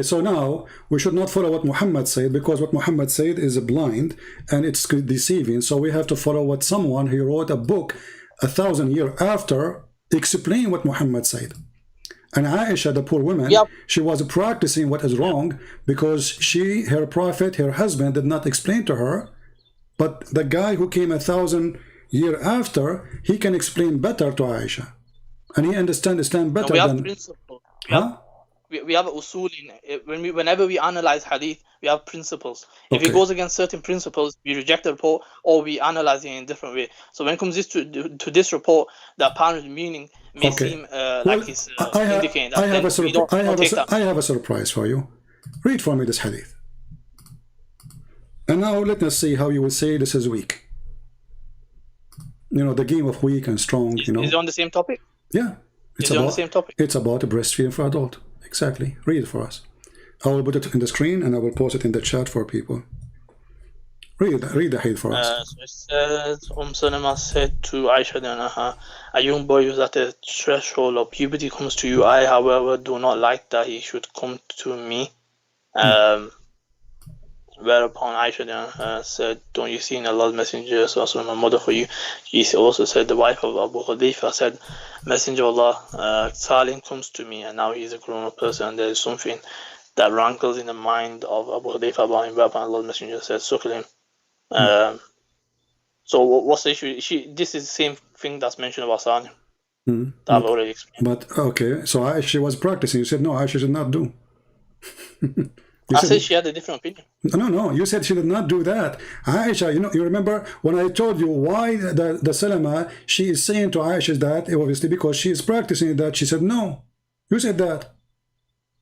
So now we should not follow what Muhammad said, because what Muhammad said is blind and it's deceiving. So we have to follow what someone who wrote a book 1,000 years after explain what Muhammad said. And Aisha, the poor woman, she was practicing what is wrong, because her prophet, her husband, did not explain to her. But the guy who came 1,000 years after, he can explain better to Aisha. And he understands Islam better than... We have usul whenever we analyze hadith, we have principles. If it goes against certain principles, we reject the report or we analyze it in a different way. So when it comes to this report, the apparent meaning may seem like it's indicating that. I have a surprise for you. Read for me this hadith. And now let us see how you will say this is weak. The game of weak and strong. Is it on the same topic? Yeah. It's on the same topic. It's about breastfeeding for adult. Exactly. Read it for us. I will put it in the screen and I will post it in the chat for people. Read the hadith for us. So it says, Salama said to Aisha, a young boy who's at the threshold of puberty comes to you. I, however, do not like that he should come to me. Whereupon Aisha said, don't you see in Allah's Messenger, so my mother for you? He also said, the wife of Abu Khudayfa said, Messenger of Allah, Salim comes to me, and now he's a grown-up person, and there is something that rankles in the mind of Abu Hudayfa about him, whereupon Allah's Messenger says, suckle him. So what's the issue? This is the same thing that's mentioned about Sani. That I've already explained. But okay, so Aisha was practicing. You said no, Aisha should not do. I said she had a different opinion. No, you said she did not do that. Aisha, you remember when I told you why the Salama, she is saying to Aisha that, obviously because she is practicing that, she said no. You said that.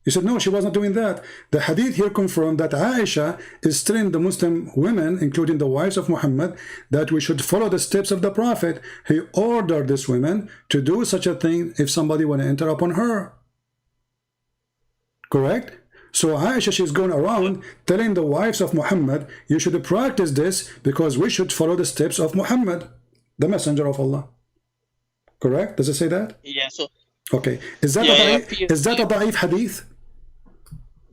You said no, she was not doing that. The hadith here confirmed that Aisha is telling the Muslim women, including the wives of Muhammad, that we should follow the steps of the Prophet. He ordered these women to do such a thing if somebody want to enter upon her. Correct? So Aisha, she's going around telling the wives of Muhammad, you should practice this because we should follow the steps of Muhammad, the messenger of Allah. Correct? Does it say that? Yeah, so... Okay. Is that a da'if hadith?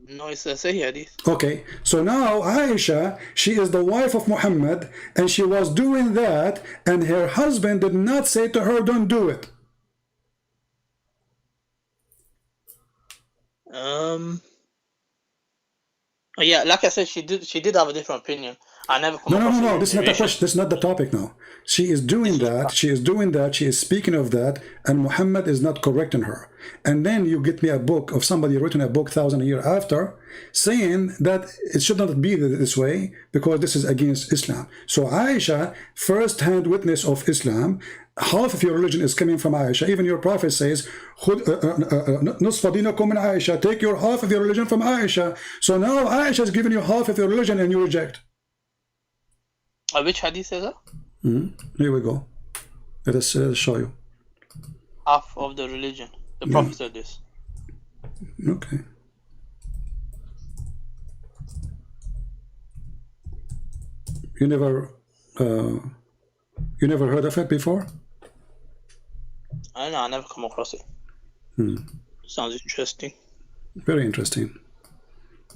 No, it's a Sahih hadith. Okay. So now Aisha, she is the wife of Muhammad, and she was doing that, and her husband did not say to her, don't do it. Yeah, like I said, she did have a different opinion. I never come across No. This is not the question. This is not the topic now. She is doing that. She is speaking of that, and Muhammad is not correcting her. And then you get me a book of somebody written a book 1,000 years after, saying that it should not be this way because this is against Islam. So Aisha, first-hand witness of Islam, half of your religion is coming from Aisha. Even your prophet says, نصف دينكم من Aisha. Take your half of your religion from Aisha. So now Aisha is giving you half of your religion and you reject. Which hadith says that? Here we go. Let us show you. Half of the religion. The Prophet said this. Okay. You never heard of it before? I don't know. I never come across it. Sounds interesting. Very interesting.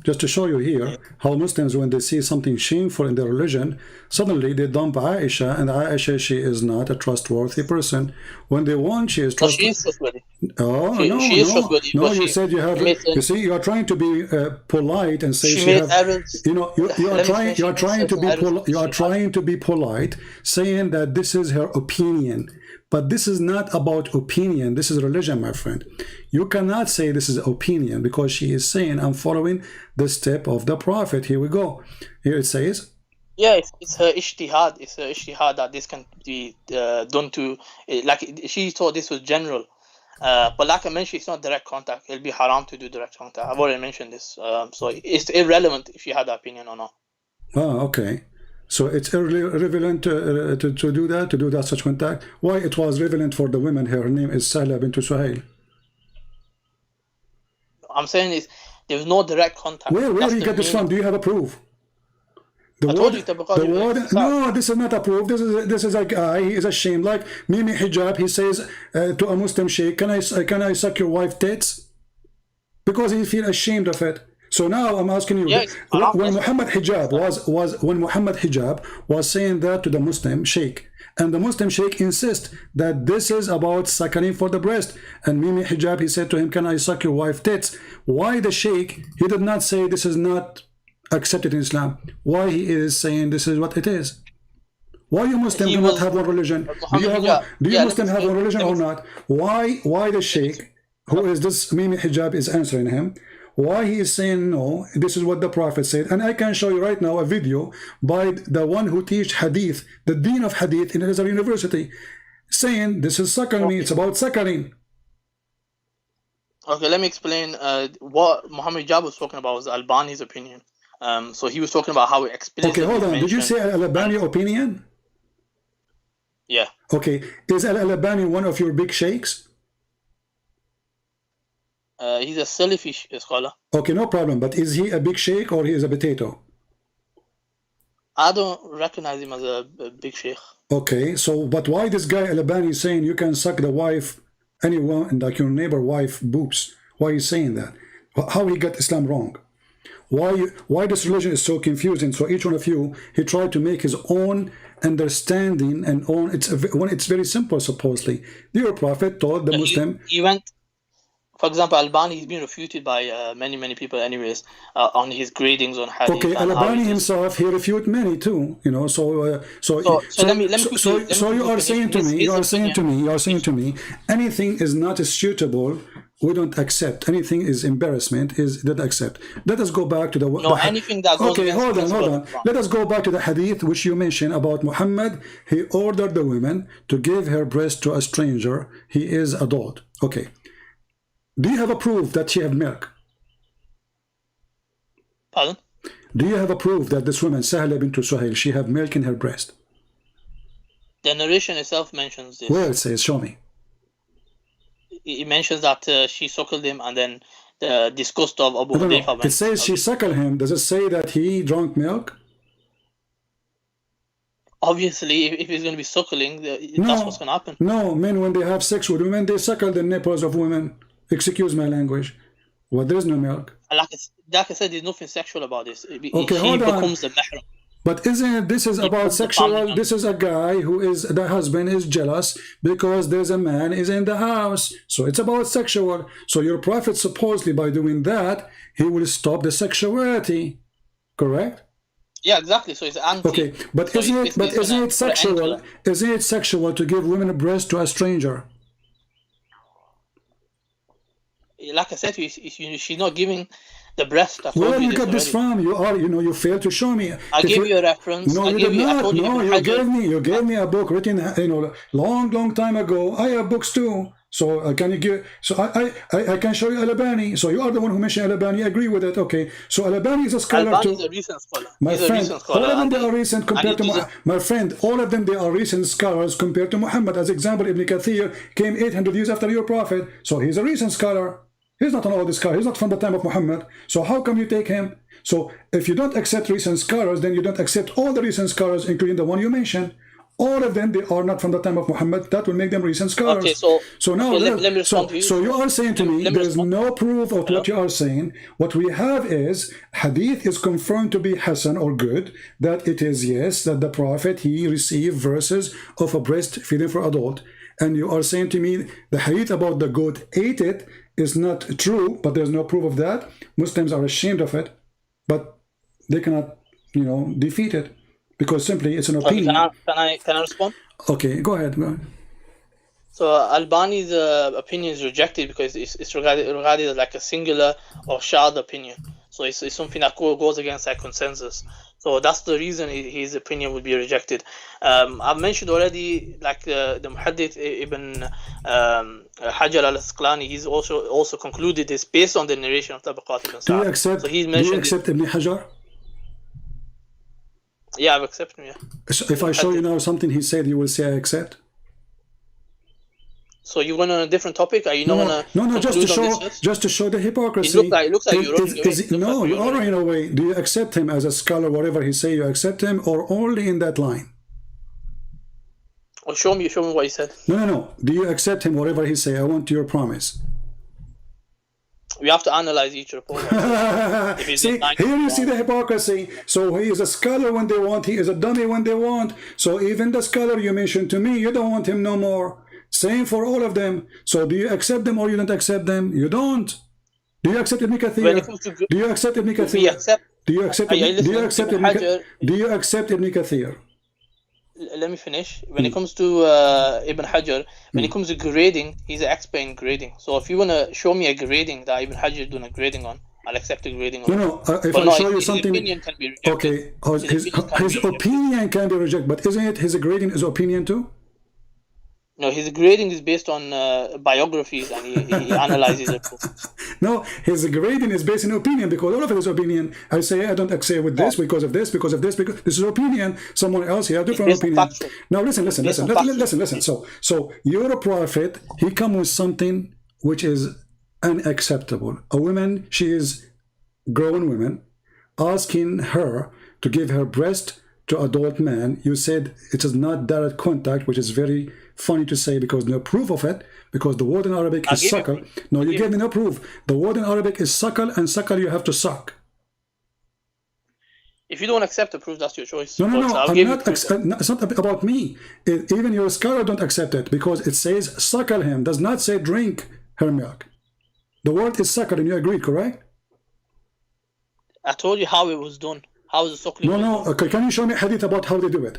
Just to show you here how Muslims, when they see something shameful in their religion, suddenly they dump Aisha, and Aisha, she is not a trustworthy person. When they want, she is trustworthy. She is trustworthy. Oh, she is trustworthy. No, you said you have. You see, you are trying to be polite and say she have. Errors. You know, you are trying to be polite, saying that this is her opinion. But this is not about opinion. This is religion, my friend. You cannot say this is opinion because she is saying, I'm following the step of the Prophet. Here we go. Here it says. Yeah, it's her ijtihad. It's her ijtihad that this can be done to, like she thought this was general. But like I mentioned, it's not direct contact. It'll be haram to do direct contact. I've already mentioned this. So it's irrelevant if you had that opinion or not. Oh, okay. So it's irrelevant to do that such contact. Why it was relevant for the women? Her name is Sahla bint Suhail. I'm saying is there's no direct contact. Where do you get this from? Do you have a proof? I told you no, this is not a proof. This is a guy. He is ashamed. Like Mimi Hijab, he says to a Muslim sheikh, "Can I suck your wife tits?" Because he feels ashamed of it. So now I'm asking you, when Muhammad Hijab was saying that to the Muslim sheikh, and the Muslim sheikh insists that this is about suckling for the breast, and Mimi Hijab, he said to him, "Can I suck your wife tits?" Why the sheikh, he did not say this is not accepted in Islam? Why he is saying this is what it is? Why you Muslim do not have one religion? Do you Muslim have one religion or not? Why the sheikh, who is this Mimi Hijab, is answering him? Why he is saying no, this is what the Prophet said. And I can show you right now a video by the one who teach hadith, the dean of hadith in Azhar University, saying this is suckling, it's about suckling. Okay, let me explain what Muhammad Hijab was talking about was Albani's opinion. So he was talking about how it explicitly. Okay, hold on. Did you say Al-Albani opinion? Yeah. Okay, is Al-Albani one of your big sheikhs? He's a Salafi scholar. Okay, no problem. But is he a big sheikh or he is a potato? I don't recognize him as a big sheikh. Okay, so but why this guy Al-Albani is saying you can suck the wife, anyone, like your neighbor wife boobs? Why is he saying that? How he got Islam wrong? Why this religion is so confusing? So each one of you, he tried to make his own understanding and own. It's very simple. Supposedly, your Prophet told the Muslim. He went. For example, Albani, he's been refuted by many people anyways on his gradings on hadith. Okay, Albani himself, he refute many too, you know, so you are saying to me, anything is not suitable, we don't accept. Anything is embarrassment, is don't accept. Let us go back to the anything that goes hold on. Let us go back to the hadith which you mentioned about Muhammad. He ordered the woman to give her breast to a stranger. He is adult. Okay. Do you have a proof that she have milk? Pardon? Do you have a proof that this woman, Sahla bint Suhail, she have milk in her breast? The narration itself mentions this. Where it says, show me. It mentions that she suckled him, and then the disgust of Abu Hudayfa. It says she suckled him. Does it say that he drank milk? Obviously, if he's going to be suckling, that's what's going to happen. No, men, when they have sex with women, they suckle the nipples of women. Excuse my language. Well, there's no milk. Like I said, there's nothing sexual about this. Okay, hold on. Becomes the mahram. But isn't it, this is about sexual? This is a guy who is, the husband is jealous because there's a man is in the house. So it's about sexual. So your prophet supposedly by doing that, he will stop the sexuality. Correct? Yeah, exactly. So it's anti. Okay, but so isn't it sexual? Isn't it sexual to give women a breast to a stranger? Like I said, she's not giving the breast. Where you get this from? You failed to show me. I gave you a reference. No, you did not. No, you gave me a book written, long time ago. I have books too. So can you give? So I can show you Albani. So you are the one who mentioned Albani. I agree with it. Okay. So Albani is a scholar too. Is a recent scholar. My friend, all of them they are recent compared to my friend. All of them they are recent scholars compared to Muhammad. As example, Ibn Kathir came 800 years after your prophet. So he's a recent scholar. He's not an old scholar. He's not from the time of Muhammad. So how come you take him? So if you don't accept recent scholars, then you don't accept all the recent scholars, including the one you mentioned. All of them, they are not from the time of Muhammad. That will make them recent scholars. Okay, so now, let me respond to you. So you are saying to me, there is no proof of what you are saying. What we have is, hadith is confirmed to be Hasan or good, that it is, yes, that the Prophet, he received verses of a breastfeeding for adult. And you are saying to me, the hadith about the goat ate it is not true, but there's no proof of that. Muslims are ashamed of it, but they cannot, defeat it. Because simply it's an opinion. Okay, can I respond? Okay, go ahead. So Albani's opinion is rejected because it's regarded as like a singular or shad opinion. So it's something that goes against that consensus. So that's the reason his opinion would be rejected. I've mentioned already, like the Muhaddith Ibn Hajar al-Asqalani, he's also concluded this based on the narration of Tabaqat ibn Sa'd. Do you accept Ibn Hajar? Yeah, I've accepted him, yeah. So if I show you now something he said, you will say I accept? So you went on a different topic? Are you not No, just to show the hypocrisy. It looks like you're running away. No, you are running away. Do you accept him as a scholar, whatever he say, you accept him, or only in that line? Well, show me what he said. No. Do you accept him, whatever he say? I want your promise. We have to analyze each report. See, here you see the hypocrisy. So he is a scholar when they want, he is a dummy when they want. So even the scholar you mentioned to me, you don't want him no more. Same for all of them. So do you accept them or you don't accept them? You don't. Do you accept Ibn Kathir? Do you accept Ibn Kathir? Do you accept Ibn Kathir? Let me finish. When it comes to Ibn Hajar, when it comes to grading, he's an expert in grading. So if you want to show me a grading that Ibn Hajar is doing a grading on, I'll accept the grading on. No, if I show you something... His opinion can be rejected. Okay, his opinion can be rejected, but isn't it his grading is opinion too? No, his grading is based on biographies, and he analyzes it. No, his grading is based on opinion, because all of it is opinion. I say I don't agree with this because of this, because this is opinion. Someone else here, different opinion. Now listen. So your prophet, he come with something which is unacceptable. A woman, she is grown woman, asking her to give her breast to adult man. You said it is not direct contact, which is very funny to say because no proof of it, because the word in Arabic is suckle. No, you gave me no proof. The word in Arabic is suckle, and suckle you have to suck. If you don't accept the proof, that's your choice. No, it's not about me. Even your scholar don't accept it because it says suckle him, does not say drink her milk. The word is suckling. You agreed, correct? I told you how it was done. How is the suckling? No. Okay, can you show me hadith about how they do it?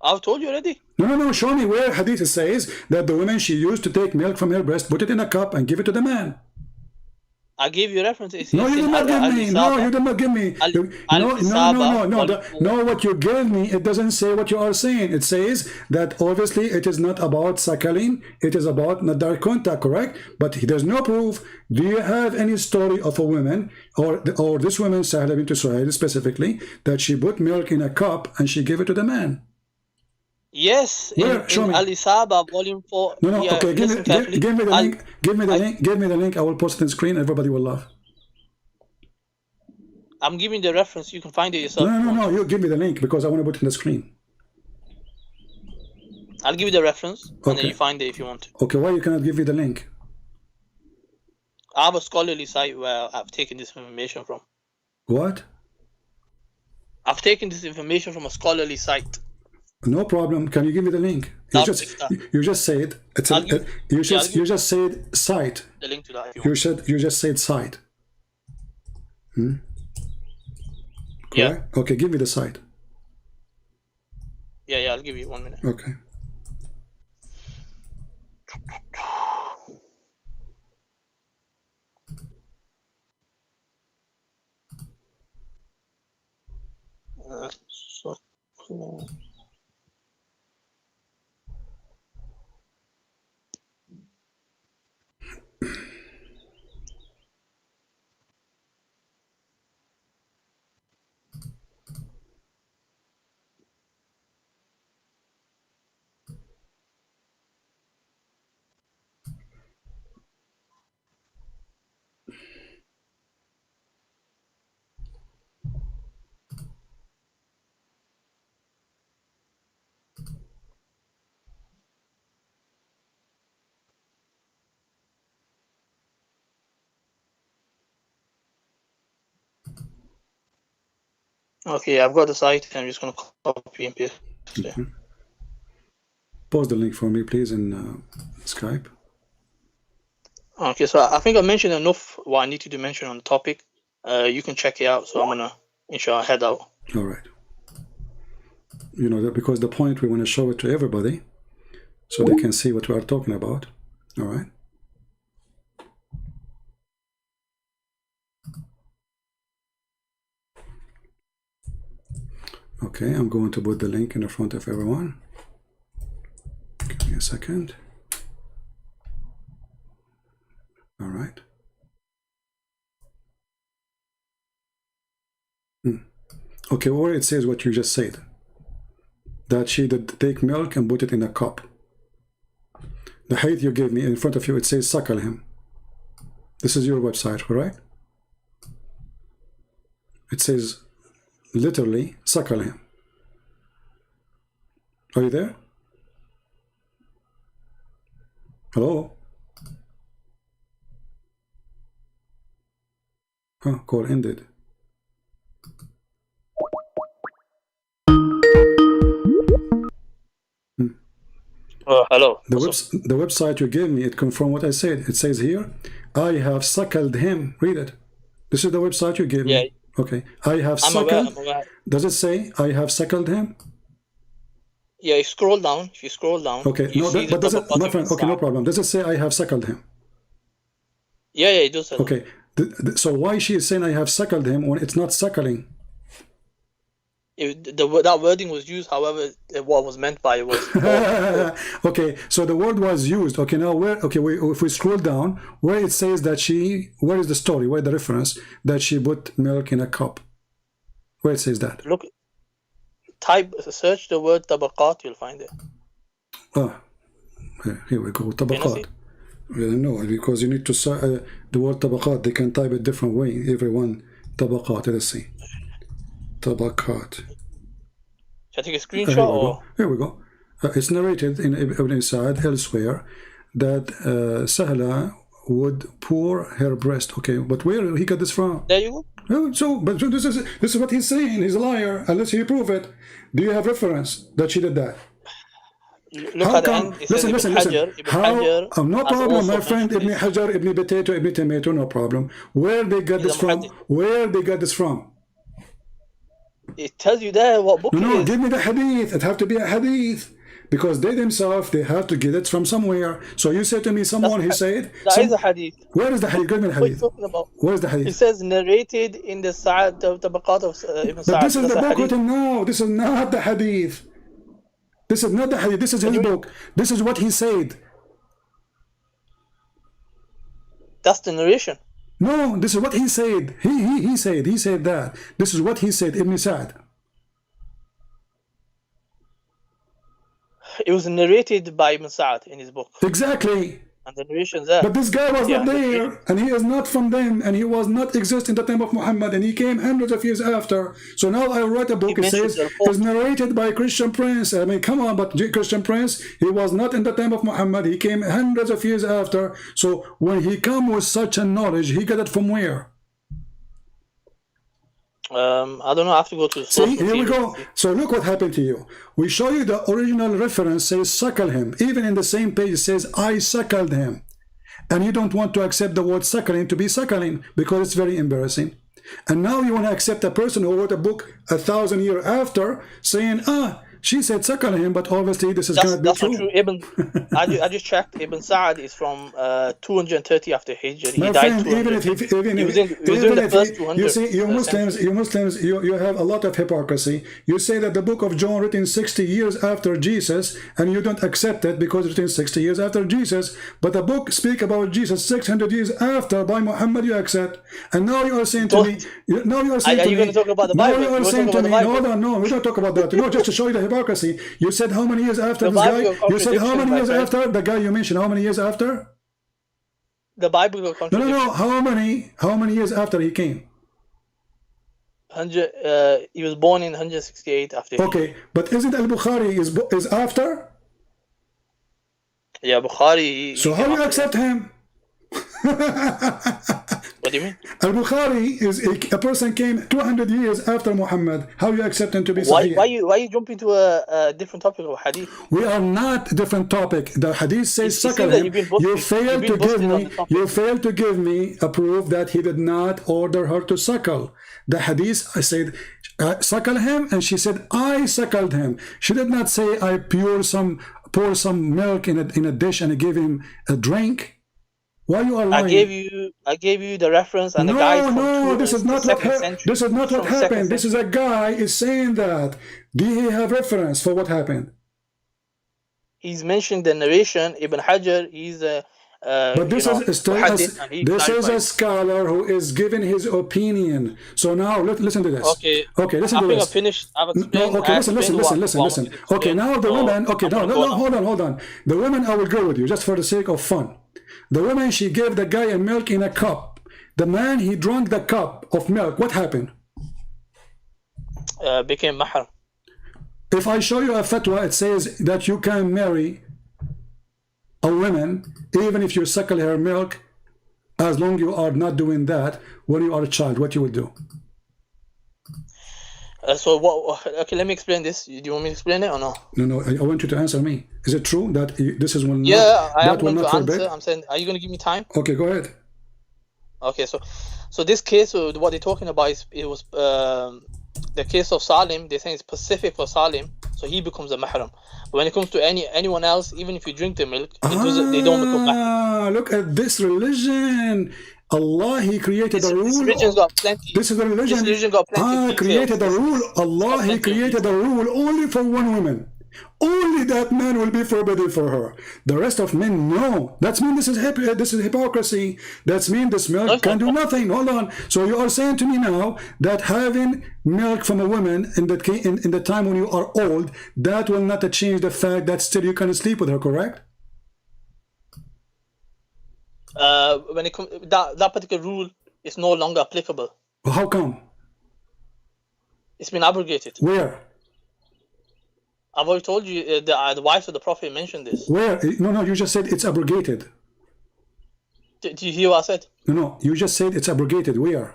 I've told you already. No. Show me where hadith says that the woman, she used to take milk from her breast, put it in a cup, and give it to the man. I gave you references. No, you did not give me. No, you did not give me. No, what you gave me, it doesn't say what you are saying. It says that obviously it is not about suckling, it is about not direct contact, correct? But there's no proof. Do you have any story of a woman, or this woman, Sahla bint Suhail specifically, that she put milk in a cup and she gave it to the man? Yes, where? Show me. Al-Isaba, volume 4. No, yeah, okay, give me the link. Give me the link. I will post it on screen. Everybody will laugh. I'm giving the reference. You can find it yourself. No. You give me the link because I want to put it on the screen. I'll give you the reference, and then you find it if you want to. Okay, why you cannot give me the link? I have a scholarly site where I've taken this information from. What? I've taken this information from a scholarly site. No problem. Can you give me the link? You just said you just said site. The link to that. You just said site. Yeah. Okay, give me the site. Yeah. I'll give you 1 minute. Okay. Okay, I've got the site. I'm just going to copy and paste it. Post the link for me, please, in Skype. Okay, so I think I mentioned enough what I needed to mention on the topic. You can check it out. So I'm going to, inshallah, head out. All right. You know, because the point, we want to show it to everybody so they can see what we are talking about. All right. Okay, I'm going to put the link in the front of everyone. Give me a second. All right. Okay, where it says what you just said, that she did take milk and put it in a cup. The hadith you gave me in front of you, it says suckle him. This is your website, correct? It says literally suckle him. Are you there? Hello? Call ended. Hello. The website you gave me, it confirmed what I said. It says here, I have suckled him. Read it. This is the website you gave me. Okay. I have suckled. I'm aware. Does it say I have suckled him? Yeah, you scroll down. If you scroll down. Okay. No, but does it, my friend? Okay, no problem. Does it say I have suckled him? Yeah, it does. Okay. So why she is saying I have suckled him when it's not suckling? That wording was used, however, what was meant by it was. Okay, so the word was used. Okay, now where? Okay, if we scroll down, where it says that where is the story? Where the reference that she put milk in a cup? Where it says that? Look, search the word tabaqat, you'll find it. Here we go. Tabaqat. No, because you need to the word tabaqat. They can type it different way. Everyone tabaqat. Let's see. Tabaqat. Should I take a screenshot? Here we go. It's narrated in Ibn Sa'ad elsewhere that Sahla would pour her breast. Okay, but where he got this from? There you go. But this is what he's saying. He's a liar unless he prove it. Do you have reference that she did that? Look How at the come? end. It Listen, says listen, Ibn listen. Hajar, Ibn Hajar How? No has problem, also my friend. mentioned Ibn this. Hajar, Ibn Potato, Ibn Tomato, no problem. Where they got He's this a from? muhaddith. Where they got this from? It tells you there what book it No, is. give me the hadith. It have to be a hadith. Because they themselves, they have to get it from somewhere. So you say to me, someone who said... That is a hadith. Where is the hadith? Give me the What are you hadith. talking about? Where is the hadith? It says narrated in the Sa'ad, the Tabaqat of Ibn Sa'ad. But this is That's the a book hadith. written now. This is not the hadith. This is not the hadith. This is his book. This is what he said. That's the narration. No, this is what he said. He said that. This is what he said, Ibn Sa'ad. It was narrated by Ibn Sa'ad in his book. Exactly. And the narration's there. But this guy was not there, and he is not from them, and he was not exist in the time of Muhammad, and he came hundreds of years after. So now I wrote a book, it says, it's narrated by Christian Prince. I mean, come on, but Christian Prince, he was not in the time of Muhammad, he came hundreds of years after. So when he come with such a knowledge, he got it from where? I don't know, I have to go to the source. See, here we go. So look what happened to you. We show you the original reference says suckle him. Even in the same page it says I suckled him. And you don't want to accept the word suckling to be suckling because it's very embarrassing. And now you want to accept a person who wrote a book 1,000 years after saying, she said suckle him, but obviously this is going to be true. That's not true. I just checked. Ibn Sa'ad is from 230 after Hijr. He My died friend, even if he was in the first 200. You see, you Muslims, you have a lot of hypocrisy. You say that the book of John written 60 years after Jesus, and you don't accept it because it's written 60 years after Jesus. But the book speak about Jesus 600 years after by Muhammad, you accept. And now you are saying to me, now you are saying to me, are you going to talk about the Bible? Now you are saying to me, no, we don't talk about that. No, just to show you the hypocrisy. You said how many years after this guy? You said how many years after the guy you mentioned? How many years after? The Bible got contradiction. No. How many years after he came? 100. He was born in 168 after. Okay, but isn't Al-Bukhari is after? Yeah, Bukhari. So how do you accept him? What do you mean? Al-Bukhari is a person came 200 years after Muhammad. How you accept him to be Sahih? Why you jump into a different topic of hadith? We are not a different topic. The hadith says suckle him. You failed to give me a proof that he did not order her to suckle. The hadith I said suckle him, and she said I suckled him. She did not say I pour some milk in a dish and I gave him a drink. Why you are lying? I gave you the reference and the guide from this is not what happened. This is not what happened. This is a guy is saying that. Do he have reference for what happened? He's mentioned the narration. Ibn Hajar, he's a but this is a scholar who is giving his opinion. So now listen to this. Okay, listen to this. I finished. I've explained. Okay, listen. Okay, now the woman. Okay, no, hold on. The woman, I will go with you just for the sake of fun. The woman, she gave the guy a milk in a cup. The man, he drank the cup of milk. What happened? Became mahram. If I show you a fatwa, it says that you can marry a woman even if you suckle her milk, as long you are not doing that when you are a child. What you will do? So what? Okay, let me explain this. Do you want me to explain it or no? No. I want you to answer me. Is it true that this is one? Yeah, I am going to answer. I'm saying, are you going to give me time? Okay, go ahead. Okay, so this case, what they're talking about is it was the case of Salim. They're saying it's specific for Salim, so he becomes a mahram. But when it comes to anyone else, even if you drink the milk, they don't become mahram. Look at this religion. Allah, He created a rule. This religion's got plenty. This is the religion. This religion got plenty. Created a rule. Allah, He created a rule only for one woman. Only that man will be forbidden for her. The rest of men, no. That means this is hypocrisy. That means this milk can do nothing. Hold on. So you are saying to me now that having milk from a woman in the time when you are old, that will not change the fact that still you can sleep with her, correct? When it comes that particular rule is no longer applicable. Well, how come? It's been abrogated. Where? I've already told you the wives of the Prophet mentioned this. Where? No, you just said it's abrogated. Do you hear what I said? No, you just said it's abrogated. Where?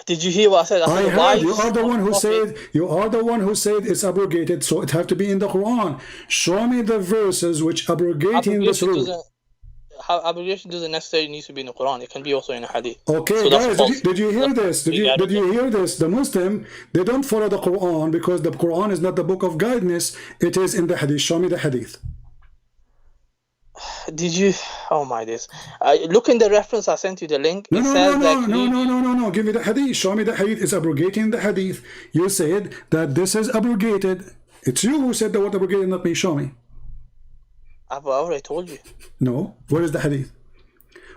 Did you hear what I said? I heard. You are the one who said. You are the one who said it's abrogated, so it have to be in the Quran. Show me the verses which abrogating this rule. Abrogation doesn't necessarily need to be in the Quran. It can be also in a hadith. Okay, so guys, did you hear this? Did you hear this? The Muslim, they don't follow the Quran because the Quran is not the book of guidance. It is in the hadith. Show me the hadith. Did you? Oh my days! Look in the reference. I sent you the link. No. Give me the hadith. Show me the hadith. It's abrogating the hadith. You said that this is abrogated. It's you who said the word abrogated, not me. Show me. I've already told you. No. Where is the hadith?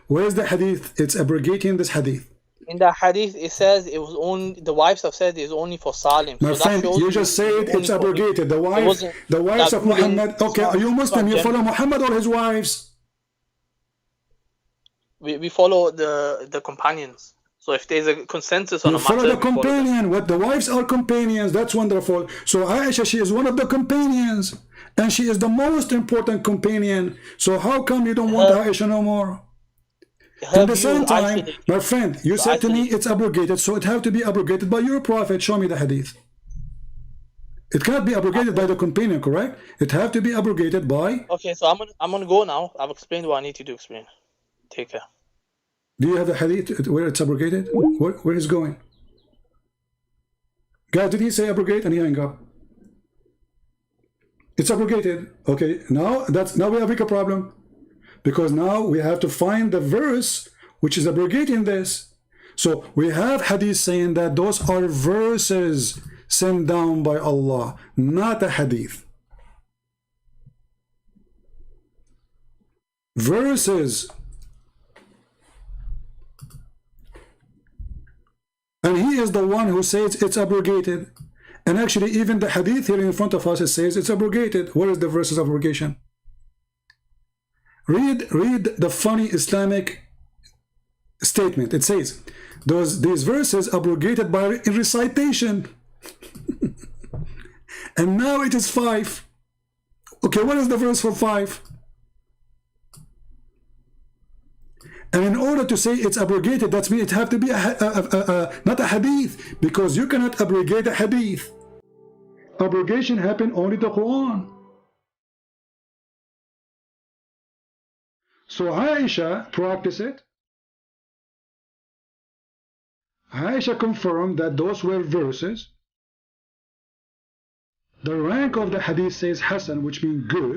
Where is the hadith? It's abrogating this hadith. In the hadith, it says it was only the wives have said it's only for Salim. My friend, you just said it's abrogated. The wives of Muhammad. Okay, are you Muslim? You follow Muhammad or his wives? We follow the companions. So if there's a consensus on a matter, follow the companion. What the wives are companions. That's wonderful. So Aisha, she is one of the companions, and she is the most important companion. So how come you don't want Aisha no more? At the same time, my friend, you said to me it's abrogated, so it have to be abrogated by your prophet. Show me the hadith. It cannot be abrogated by the companion, correct? It have to be abrogated by. Okay, so I'm gonna go now. I've explained what I need to do. Explain. Take care. Do you have the hadith where it's abrogated? Where is going? Guys, did he say abrogate? And he hang up. It's abrogated. Okay, now we have a bigger problem. Because now we have to find the verse which is abrogating this. So we have hadith saying that those are verses sent down by Allah, not a hadith. Verses. And he is the one who says it's abrogated. And actually even the hadith here in front of us, it says it's abrogated. Where is the verses of abrogation? Read the funny Islamic statement. It says, these verses abrogated by recitation. And now it is 5. Okay, what is the verse for 5? And in order to say it's abrogated, that means it have to be not a hadith, because you cannot abrogate a hadith. Abrogation happened only the Quran. So Aisha practiced it. Aisha confirmed that those were verses. The rank of the hadith says Hasan, which means good.